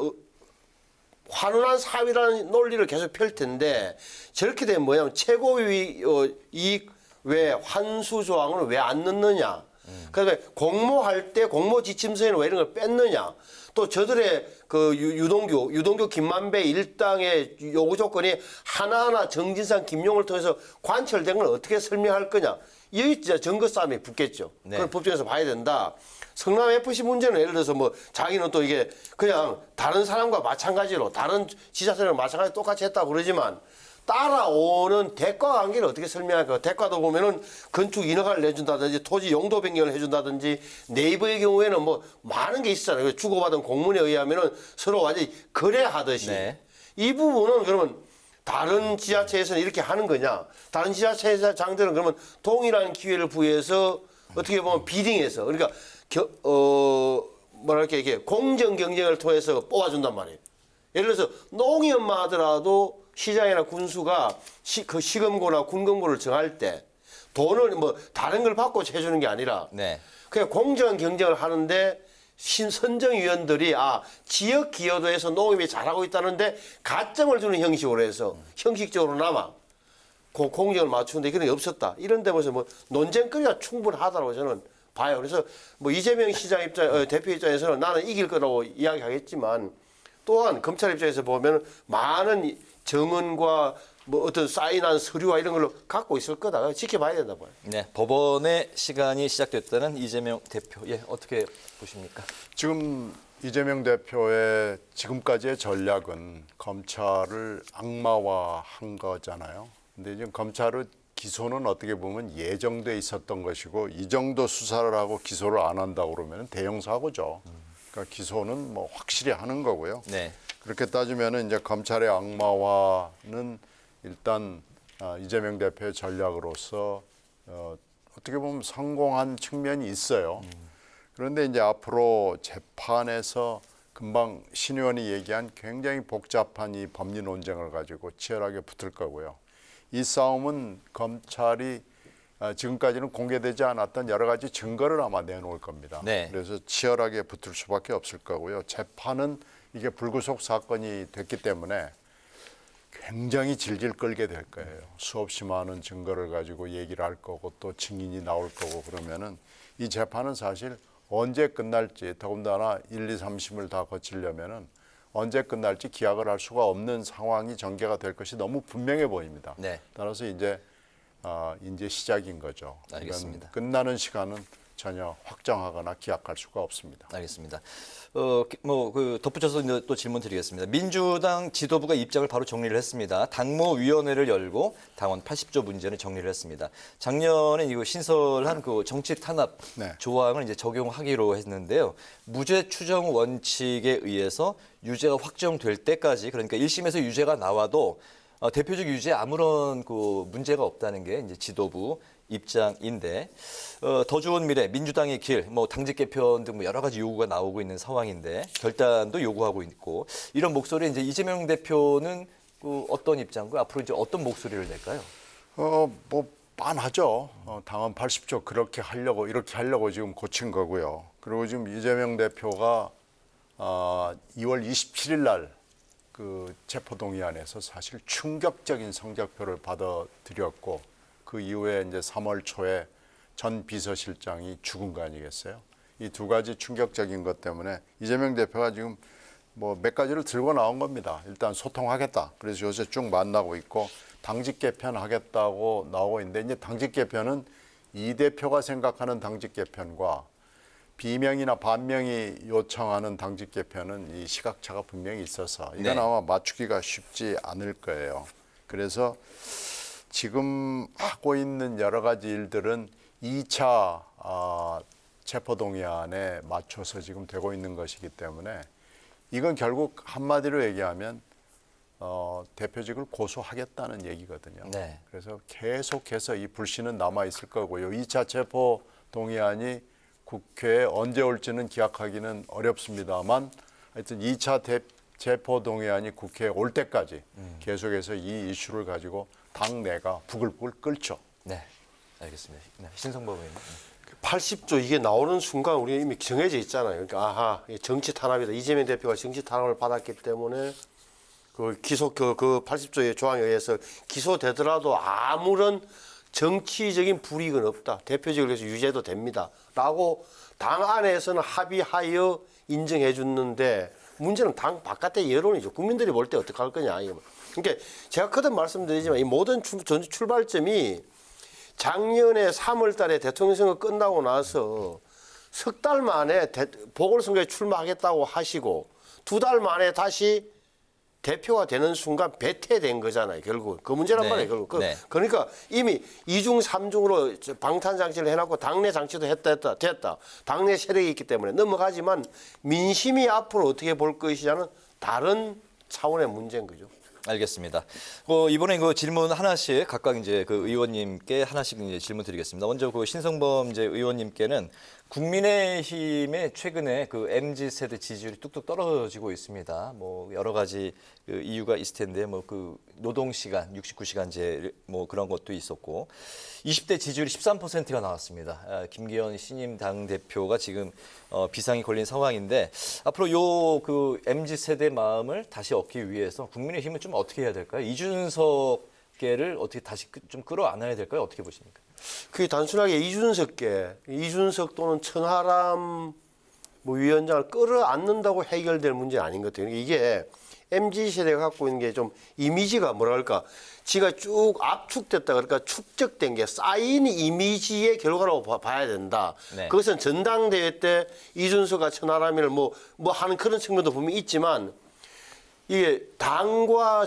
환원한 사위라는 논리를 계속 펼 텐데 저렇게 되면 뭐냐면 최고이익 왜 환수 조항을 왜 안 넣느냐. 그다음에 공모할 때 공모 지침서에는 왜 이런 걸 뺐느냐. 또 저들의 그 유동규 김만배 일당의 요구 조건이 하나하나 정진상 김용을 통해서 관철된 걸 어떻게 설명할 거냐. 여기 진짜 증거 싸움이 붙겠죠. 그걸 법정에서 봐야 된다. 성남 FC 문제는 예를 들어서 뭐 자기는 또 이게 그냥 다른 사람과 마찬가지로 다른 지자체랑 마찬가지로 똑같이 했다고 그러지만 따라오는 대가 관계를 어떻게 설명할까? 대가도 보면은 건축 인허가를 내준다든지 토지 용도 변경을 해준다든지 네이버의 경우에는 뭐 많은 게 있잖아요. 주고받은 공문에 의하면은 서로 완전히 거래하듯이. 이 부분은 그러면 다른 지자체에서는 이렇게 하는 거냐? 다른 지자체장들은 그러면 동일한 기회를 부여해서 어떻게 보면 비딩해서 그러니까 뭐랄까 이게 공정 경쟁을 통해서 뽑아준단 말이에요. 예를 들어서 농협만 하더라도 시장이나 군수가 그 시금고나 군금고를 정할 때 돈을 뭐 다른 걸 받고 해주는 게 아니라 그냥 공정한 경쟁을 하는데 선정위원들이 지역 기여도에서 농협이 잘하고 있다는데 가점을 주는 형식으로 해서 형식적으로나마 공정을 맞추는데 그런 게 없었다. 이런 데면서 뭐 논쟁거리가 충분하다고 저는 봐요. 그래서 뭐 이재명 시장 대표 입장에서는 나는 이길 거라고 이야기하겠지만 또한 검찰 입장에서 보면 많은 정언과 뭐 어떤 사인한 서류와 이런 걸로 갖고 있을 거다. 지켜봐야 된다 봐요. 네, 법원의 시간이 시작됐다는 이재명 대표. 어떻게 보십니까? 지금 이재명 대표의 지금까지의 전략은 검찰을 악마화한 거잖아요. 근데 지금 검찰의 기소는 어떻게 보면 예정돼 있었던 것이고 이 정도 수사를 하고 기소를 안 한다고 그러면 대형 사고죠. 그러니까 기소는 뭐 확실히 하는 거고요. 그렇게 따지면은 이제 검찰의 악마화는 일단 이재명 대표의 전략으로서 어떻게 보면 성공한 측면이 있어요. 그런데 이제 앞으로 재판에서 금방 신 의원이 얘기한 굉장히 복잡한 이 법리 논쟁을 가지고 치열하게 붙을 거고요. 이 싸움은 검찰이 지금까지는 공개되지 않았던 여러 가지 증거를 아마 내놓을 겁니다. 그래서 치열하게 붙을 수밖에 없을 거고요. 재판은 이게 불구속 사건이 됐기 때문에 굉장히 질질 끌게 될 거예요. 수없이 많은 증거를 가지고 얘기를 할 거고 또 증인이 나올 거고 그러면은 이 재판은 사실 언제 끝날지 더군다나 1, 2, 3심을 다 거치려면은 언제 끝날지 기약을 할 수가 없는 상황이 전개가 될 것이 너무 분명해 보입니다. 따라서 이제 시작인 거죠. 알겠습니다. 끝나는 시간은 전혀 확정하거나 기약할 수가 없습니다. 알겠습니다. 덧붙여서 또 질문 드리겠습니다. 민주당 지도부가 입장을 바로 정리를 했습니다. 당무위원회를 열고 당원 80조 문제는 정리를 했습니다. 작년에 이거 신설한 그 정치 탄압 조항을 이제 적용하기로 했는데요. 무죄 추정 원칙에 의해서 유죄가 확정될 때까지 그러니까 1심에서 유죄가 나와도 대표적 유죄에 아무런 그 문제가 없다는 게 이제 지도부 입장인데 더 좋은 미래, 민주당의 길, 뭐 당직 개편 등 여러 가지 요구가 나오고 있는 상황인데 결단도 요구하고 있고 이런 목소리 이제 이재명 대표는 어떤 입장과 앞으로 이제 어떤 목소리를 낼까요? 뭐 빤하죠. 당원 80조 그렇게 하려고 이렇게 하려고 지금 고친 거고요. 그리고 지금 이재명 대표가 2월 27일 날 그 체포동의안에서 사실 충격적인 성적표를 받아들였고 그 이후에 이제 3월 초에 전 비서실장이 죽은 거 아니겠어요? 이 두 가지 충격적인 것 때문에 이재명 대표가 지금 뭐 몇 가지를 들고 나온 겁니다. 일단 소통하겠다. 그래서 요새 쭉 만나고 있고 당직 개편하겠다고 나오고 있는데 이제 당직 개편은 이 대표가 생각하는 당직 개편과 비명이나 반명이 요청하는 당직 개편은 이 시각차가 분명히 있어서 이건 아마 맞추기가 쉽지 않을 거예요. 그래서 지금 하고 있는 여러 가지 일들은 2차 체포동의안에 맞춰서 지금 되고 있는 것이기 때문에 이건 결국 한마디로 얘기하면 대표직을 고소하겠다는 얘기거든요. 네. 그래서 계속해서 이 불씨는 남아있을 거고요. 2차 체포동의안이 국회에 언제 올지는 기약하기는 어렵습니다만 하여튼 2차 체포동의안이 국회에 올 때까지 계속해서 이 이슈를 가지고 당내가 부글부글 끓죠. 네, 알겠습니다. 네, 신성범 의원님. 80조 이게 나오는 순간 우리가 이미 정해져 있잖아요. 그러니까 아하, 정치 탄압이다. 이재명 대표가 정치 탄압을 받았기 때문에 그 기소 그 80조의 조항에 의해서 기소되더라도 아무런 정치적인 불이익은 없다. 대표직을 해서 유죄도 됩니다. 라고 당 안에서는 합의하여 인정해 줬는데 문제는 당 바깥의 여론이죠. 국민들이 볼 때 어떻게 할 거냐. 그러니까 제가 거듭 말씀드리지만 이 모든 출발점이 작년에 3월 달에 대통령 선거 끝나고 나서 석 달 만에 보궐선거에 출마하겠다고 하시고 2달 만에 다시 대표가 되는 순간 배퇴된 거잖아요. 결국 그 문제란 말이에요. 결국 그러니까 이미 2중 3중으로 방탄장치를 해놨고 당내 장치도 됐다. 당내 세력이 있기 때문에 넘어가지만 민심이 앞으로 어떻게 볼 것이냐는 다른 차원의 문제인 거죠. 알겠습니다. 이번에 그 질문 하나씩 각각 이제 그 의원님께 하나씩 이제 질문 드리겠습니다. 먼저 그 신성범 이제 의원님께는 국민의힘의 최근에 그 MZ 세대 지지율이 뚝뚝 떨어지고 있습니다. 뭐 여러 가지 그 이유가 있을 텐데 뭐 그 노동 시간 69시간제 뭐 그런 것도 있었고 20대 지지율이 13%가 나왔습니다. 김기현 신임 당 대표가 지금 비상이 걸린 상황인데 앞으로 요 그 MZ 세대 마음을 다시 얻기 위해서 국민의힘은 좀 어떻게 해야 될까요? 이준석계를 어떻게 다시 좀 끌어안아야 될까요? 어떻게 보십니까? 그게 단순하게 이준석 또는 천하람 뭐 위원장을 끌어안는다고 해결될 문제는 아닌 것 같아요. 이게 MZ세대가 갖고 있는 게 좀 이미지가 뭐랄까 지가 쭉 압축됐다 그러니까 축적된 게 쌓인 이미지의 결과라고 봐야 된다. 네. 그것은 전당대회 때 이준석과 천하람이를 뭐 하는 그런 측면도 분명히 있지만 이게 당과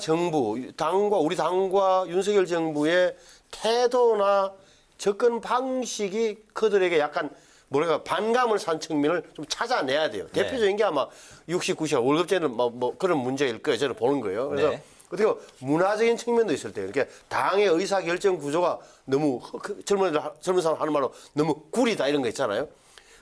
우리 당과 윤석열 정부의 태도나 접근 방식이 그들에게 약간 뭐랄까 반감을 산 측면을 좀 찾아내야 돼요. 네. 대표적인 게 아마 69시간 월급제는 뭐 그런 문제일 거예요. 저는 보는 거예요. 그래서 네. 어떻게 문화적인 측면도 있을 때요. 이렇게 당의 의사결정 구조가 너무 젊은 사람 하는 말로 너무 구리다 이런 거 있잖아요.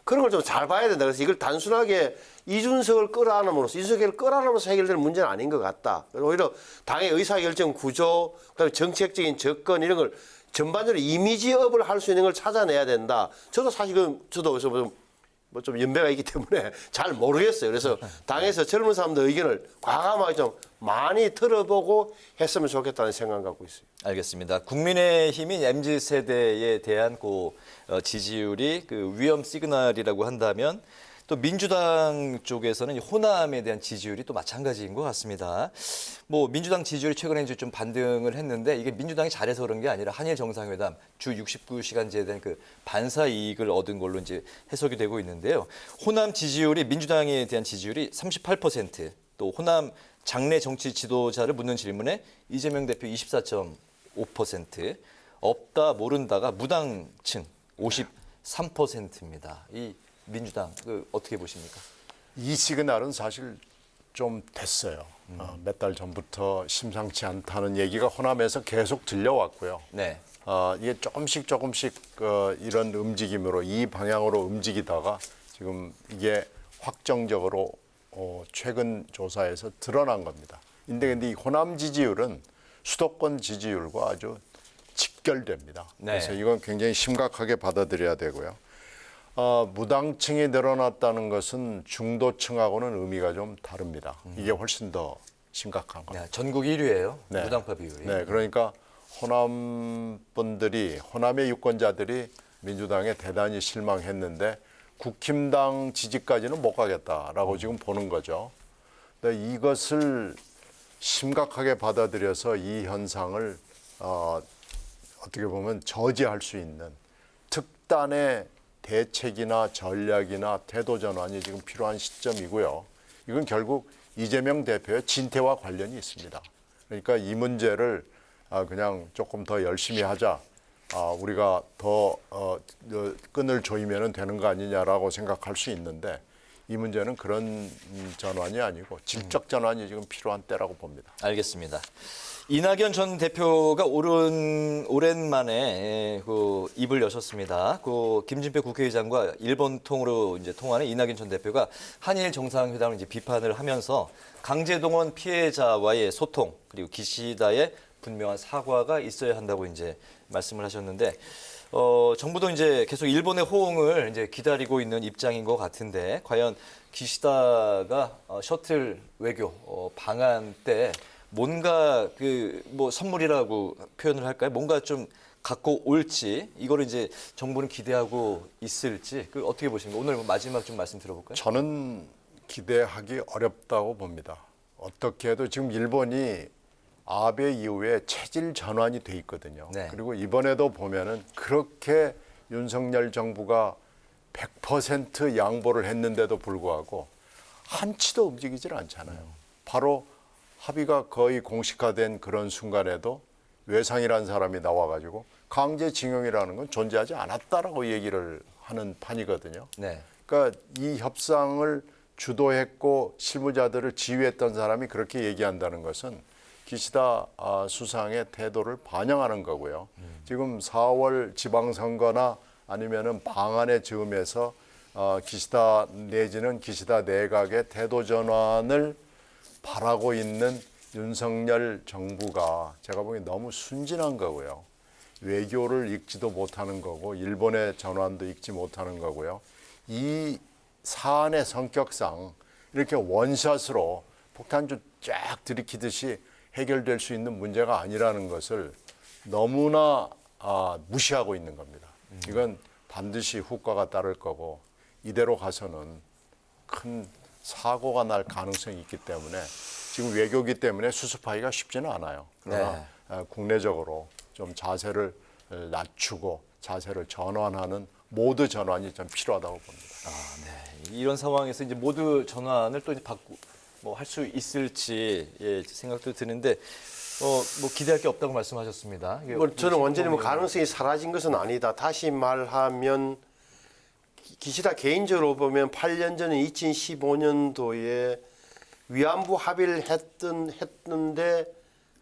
그런 걸 좀 잘 봐야 된다. 그래서 이걸 단순하게 이준석을 끌어안음으로써 이준석을 끌어안으면서 해결될 문제는 아닌 것 같다. 오히려 당의 의사결정 구조, 그다음에 정책적인 접근 이런 걸 전반적으로 이미지업을 할 수 있는 걸 찾아내야 된다. 저도 사실은 저도 좀 연배가 있기 때문에 잘 모르겠어요. 그래서 당에서 젊은 사람들 의견을 과감하게 좀 많이 들어보고 했으면 좋겠다는 생각 갖고 있어요. 알겠습니다. 국민의힘이 MZ 세대에 대한 지지율이 그 위험 시그널이라고 한다면 또 민주당 쪽에서는 호남에 대한 지지율이 또 마찬가지인 것 같습니다. 뭐 민주당 지지율이 최근에 이제 좀 반등을 했는데 이게 민주당이 잘해서 그런 게 아니라 한일 정상회담 주 69시간제에 대한 그 반사 이익을 얻은 걸로 이제 해석이 되고 있는데요. 호남 지지율이 민주당에 대한 지지율이 38%, 또 호남 장내 정치 지도자를 묻는 질문에 이재명 대표 24.5%, 없다 모른다가 무당층 53%입니다. 이 민주당 어떻게 보십니까? 이 시그널은 사실 좀 됐어요. 몇 달 전부터 심상치 않다는 얘기가 호남에서 계속 들려왔고요. 네. 이게 조금씩 이런 움직임으로 이 방향으로 움직이다가 지금 이게 확정적으로 최근 조사에서 드러난 겁니다. 근데 이 호남 지지율은 수도권 지지율과 아주 직결됩니다. 네. 그래서 이건 굉장히 심각하게 받아들여야 되고요. 무당층이 늘어났다는 것은 중도층하고는 의미가 좀 다릅니다. 이게 훨씬 더 심각한 겁니다. 네, 전국 1위예요. 무당파 비율이. 네, 그러니까 호남 분들이, 호남의 유권자들이 민주당에 대단히 실망했는데 국힘당 지지까지는 못 가겠다라고 지금 보는 거죠. 근데 이것을 심각하게 받아들여서 이 현상을 어떻게 보면 저지할 수 있는 특단의 대책이나 전략이나 태도 전환이 지금 필요한 시점이고요. 이건 결국 이재명 대표의 진퇴와 관련이 있습니다. 그러니까 이 문제를 그냥 조금 더 열심히 하자. 우리가 더 끈을 조이면 되는 거 아니냐라고 생각할 수 있는데 이 문제는 그런 전환이 아니고 질적 전환이 지금 필요한 때라고 봅니다. 알겠습니다. 이낙연 전 대표가 오랜만에 그 입을 여셨습니다. 그 김진표 국회의장과 일본 통으로 이제 통화하는 이낙연 전 대표가 한일 정상회담을 이제 비판을 하면서 강제동원 피해자와의 소통 그리고 기시다의 분명한 사과가 있어야 한다고 이제 말씀을 하셨는데 정부도 이제 계속 일본의 호응을 이제 기다리고 있는 입장인 것 같은데 과연 기시다가 셔틀 외교 방한 때 뭔가 그 뭐 선물이라고 표현을 할까요? 뭔가 좀 갖고 올지 이거를 이제 정부는 기대하고 있을지 그 어떻게 보십니까? 오늘 마지막 좀 말씀 들어볼까요? 저는 기대하기 어렵다고 봅니다. 어떻게 해도 지금 일본이 아베 이후에 체질 전환이 돼 있거든요. 네. 그리고 이번에도 보면은 그렇게 윤석열 정부가 100% 양보를 했는데도 불구하고 한치도 움직이질 않잖아요. 바로 합의가 거의 공식화된 그런 순간에도 외상이라는 사람이 나와가지고 강제징용이라는 건 존재하지 않았다라고 얘기를 하는 판이거든요. 네. 그러니까 이 협상을 주도했고 실무자들을 지휘했던 사람이 그렇게 얘기한다는 것은 기시다 수상의 태도를 반영하는 거고요. 지금 4월 지방선거나 아니면은 방안의 즈음에서 기시다 내지는 기시다 내각의 태도 전환을 바라고 있는 윤석열 정부가 제가 보기엔 너무 순진한 거고요. 외교를 읽지도 못하는 거고 일본의 전환도 읽지 못하는 거고요. 이 사안의 성격상 이렇게 원샷으로 폭탄주 쫙 들이키듯이 해결될 수 있는 문제가 아니라는 것을 너무나 무시하고 있는 겁니다. 이건 반드시 후과가 따를 거고 이대로 가서는 큰 사고가 날 가능성이 있기 때문에 지금 외교기 때문에 수습하기가 쉽지는 않아요. 그러나 국내적으로 좀 자세를 낮추고 자세를 전환하는 모두 전환이 좀 필요하다고 봅니다. 이런 상황에서 이제 모두 전환을 또 이제 할 수 있을지 생각도 드는데 뭐 기대할 게 없다고 말씀하셨습니다. 저는 완전히 뭐 가능성이 사라진 것은 아니다. 다시 말하면 기시다 개인적으로 보면 8년 전에 2015년도에 위안부 합의를 했는데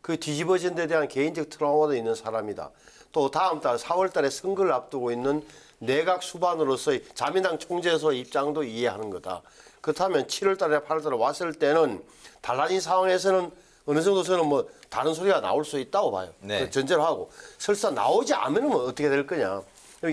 그 뒤집어진 데 대한 개인적 트라우마도 있는 사람이다. 또 다음 달 4월 달에 선거를 앞두고 있는 내각 수반으로서의 자민당 총재로서의 입장도 이해하는 거다. 그렇다면 7월 달에 8월 달에 왔을 때는 달라진 상황에서는 어느 정도 저는 뭐 다른 소리가 나올 수 있다고 봐요. 네. 전제로 하고 설사 나오지 않으면 어떻게 될 거냐.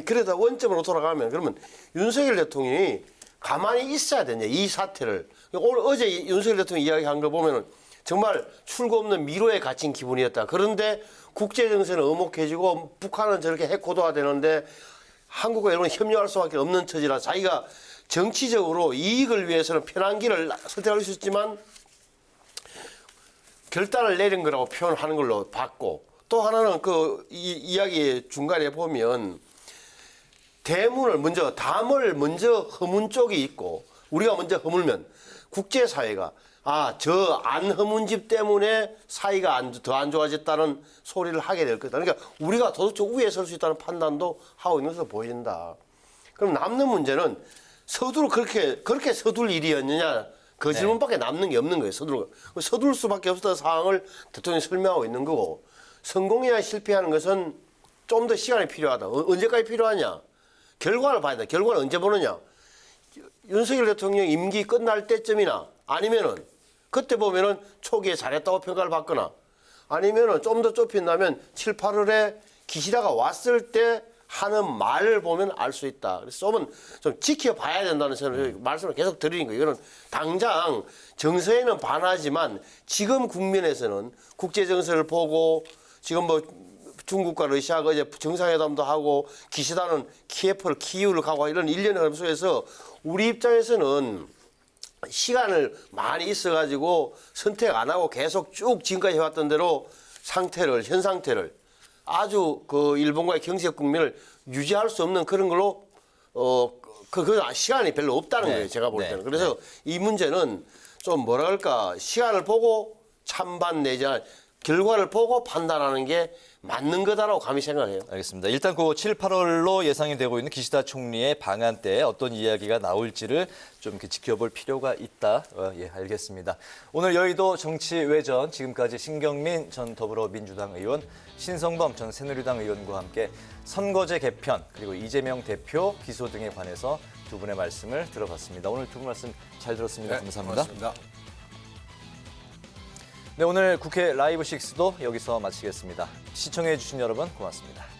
그러다 원점으로 돌아가면 그러면 윤석열 대통령이 가만히 있어야 되냐 이 사태를. 오늘 어제 윤석열 대통령 이야기한 거 보면은 정말 출구 없는 미로에 갇힌 기분이었다. 그런데 국제 정세는 엄혹해지고 북한은 저렇게 핵고도화 되는데 한국과 이런 협력할 수밖에 없는 처지라 자기가 정치적으로 이익을 위해서는 편한 길을 선택할 수 있지만 결단을 내린 거라고 표현하는 걸로 봤고 또 하나는 그 이야기 중간에 보면 담을 먼저 허문 쪽이 있고 우리가 먼저 허물면 국제사회가 저 안 허문 집 때문에 사이가 더 안 좋아졌다는 소리를 하게 될 거다. 그러니까 우리가 도덕적 우위에 설 수 있다는 판단도 하고 있는 것으로 보인다. 그럼 남는 문제는 그렇게 서둘 일이었느냐 그 질문밖에 남는 게 없는 거예요. 서둘 수밖에 없었던 상황을 대통령이 설명하고 있는 거고 성공이나 실패하는 것은 좀 더 시간이 필요하다. 언제까지 필요하냐? 결과를 봐야 돼. 결과는 언제 보느냐? 윤석열 대통령 임기 끝날 때쯤이나 아니면은 그때 보면은 초기에 잘했다고 평가를 받거나 아니면은 좀 더 좁힌다면 7, 8월에 기시다가 왔을 때 하는 말을 보면 알 수 있다. 그래서 좀 지켜봐야 된다는 말씀을 계속 드리는 거예요. 이거는 당장 정서에는 반하지만 지금 국면에서는 국제 정세를 보고 지금 뭐 중국과 러시아가 이제 정상회담도 하고 기시다는 키이우를 가고 이런 일련의 흐름 속에서 우리 입장에서는 시간을 많이 있어가지고 선택 안 하고 계속 쭉 지금까지 해왔던 대로 현 상태를 아주 그 일본과의 경제적 국면을 유지할 수 없는 그런 걸로 그 시간이 별로 없다는 거예요. 제가 볼 때는. 그래서 이 문제는 좀 시간을 보고 찬반 내지 결과를 보고 판단하는 게 맞는 거다라고 감히 생각해요. 알겠습니다. 일단 그 7, 8월로 예상이 되고 있는 기시다 총리의 방한때 어떤 이야기가 나올지를 좀 이렇게 지켜볼 필요가 있다. 예, 알겠습니다. 오늘 여의도 정치외전 지금까지 신경민 전 더불어민주당 의원, 신성범 전 새누리당 의원과 함께 선거제 개편 그리고 이재명 대표 기소 등에 관해서 두 분의 말씀을 들어봤습니다. 오늘 두 분 말씀 잘 들었습니다. 네, 감사합니다. 고맙습니다. 네, 오늘 국회 라이브 6도 여기서 마치겠습니다. 시청해 주신 여러분 고맙습니다.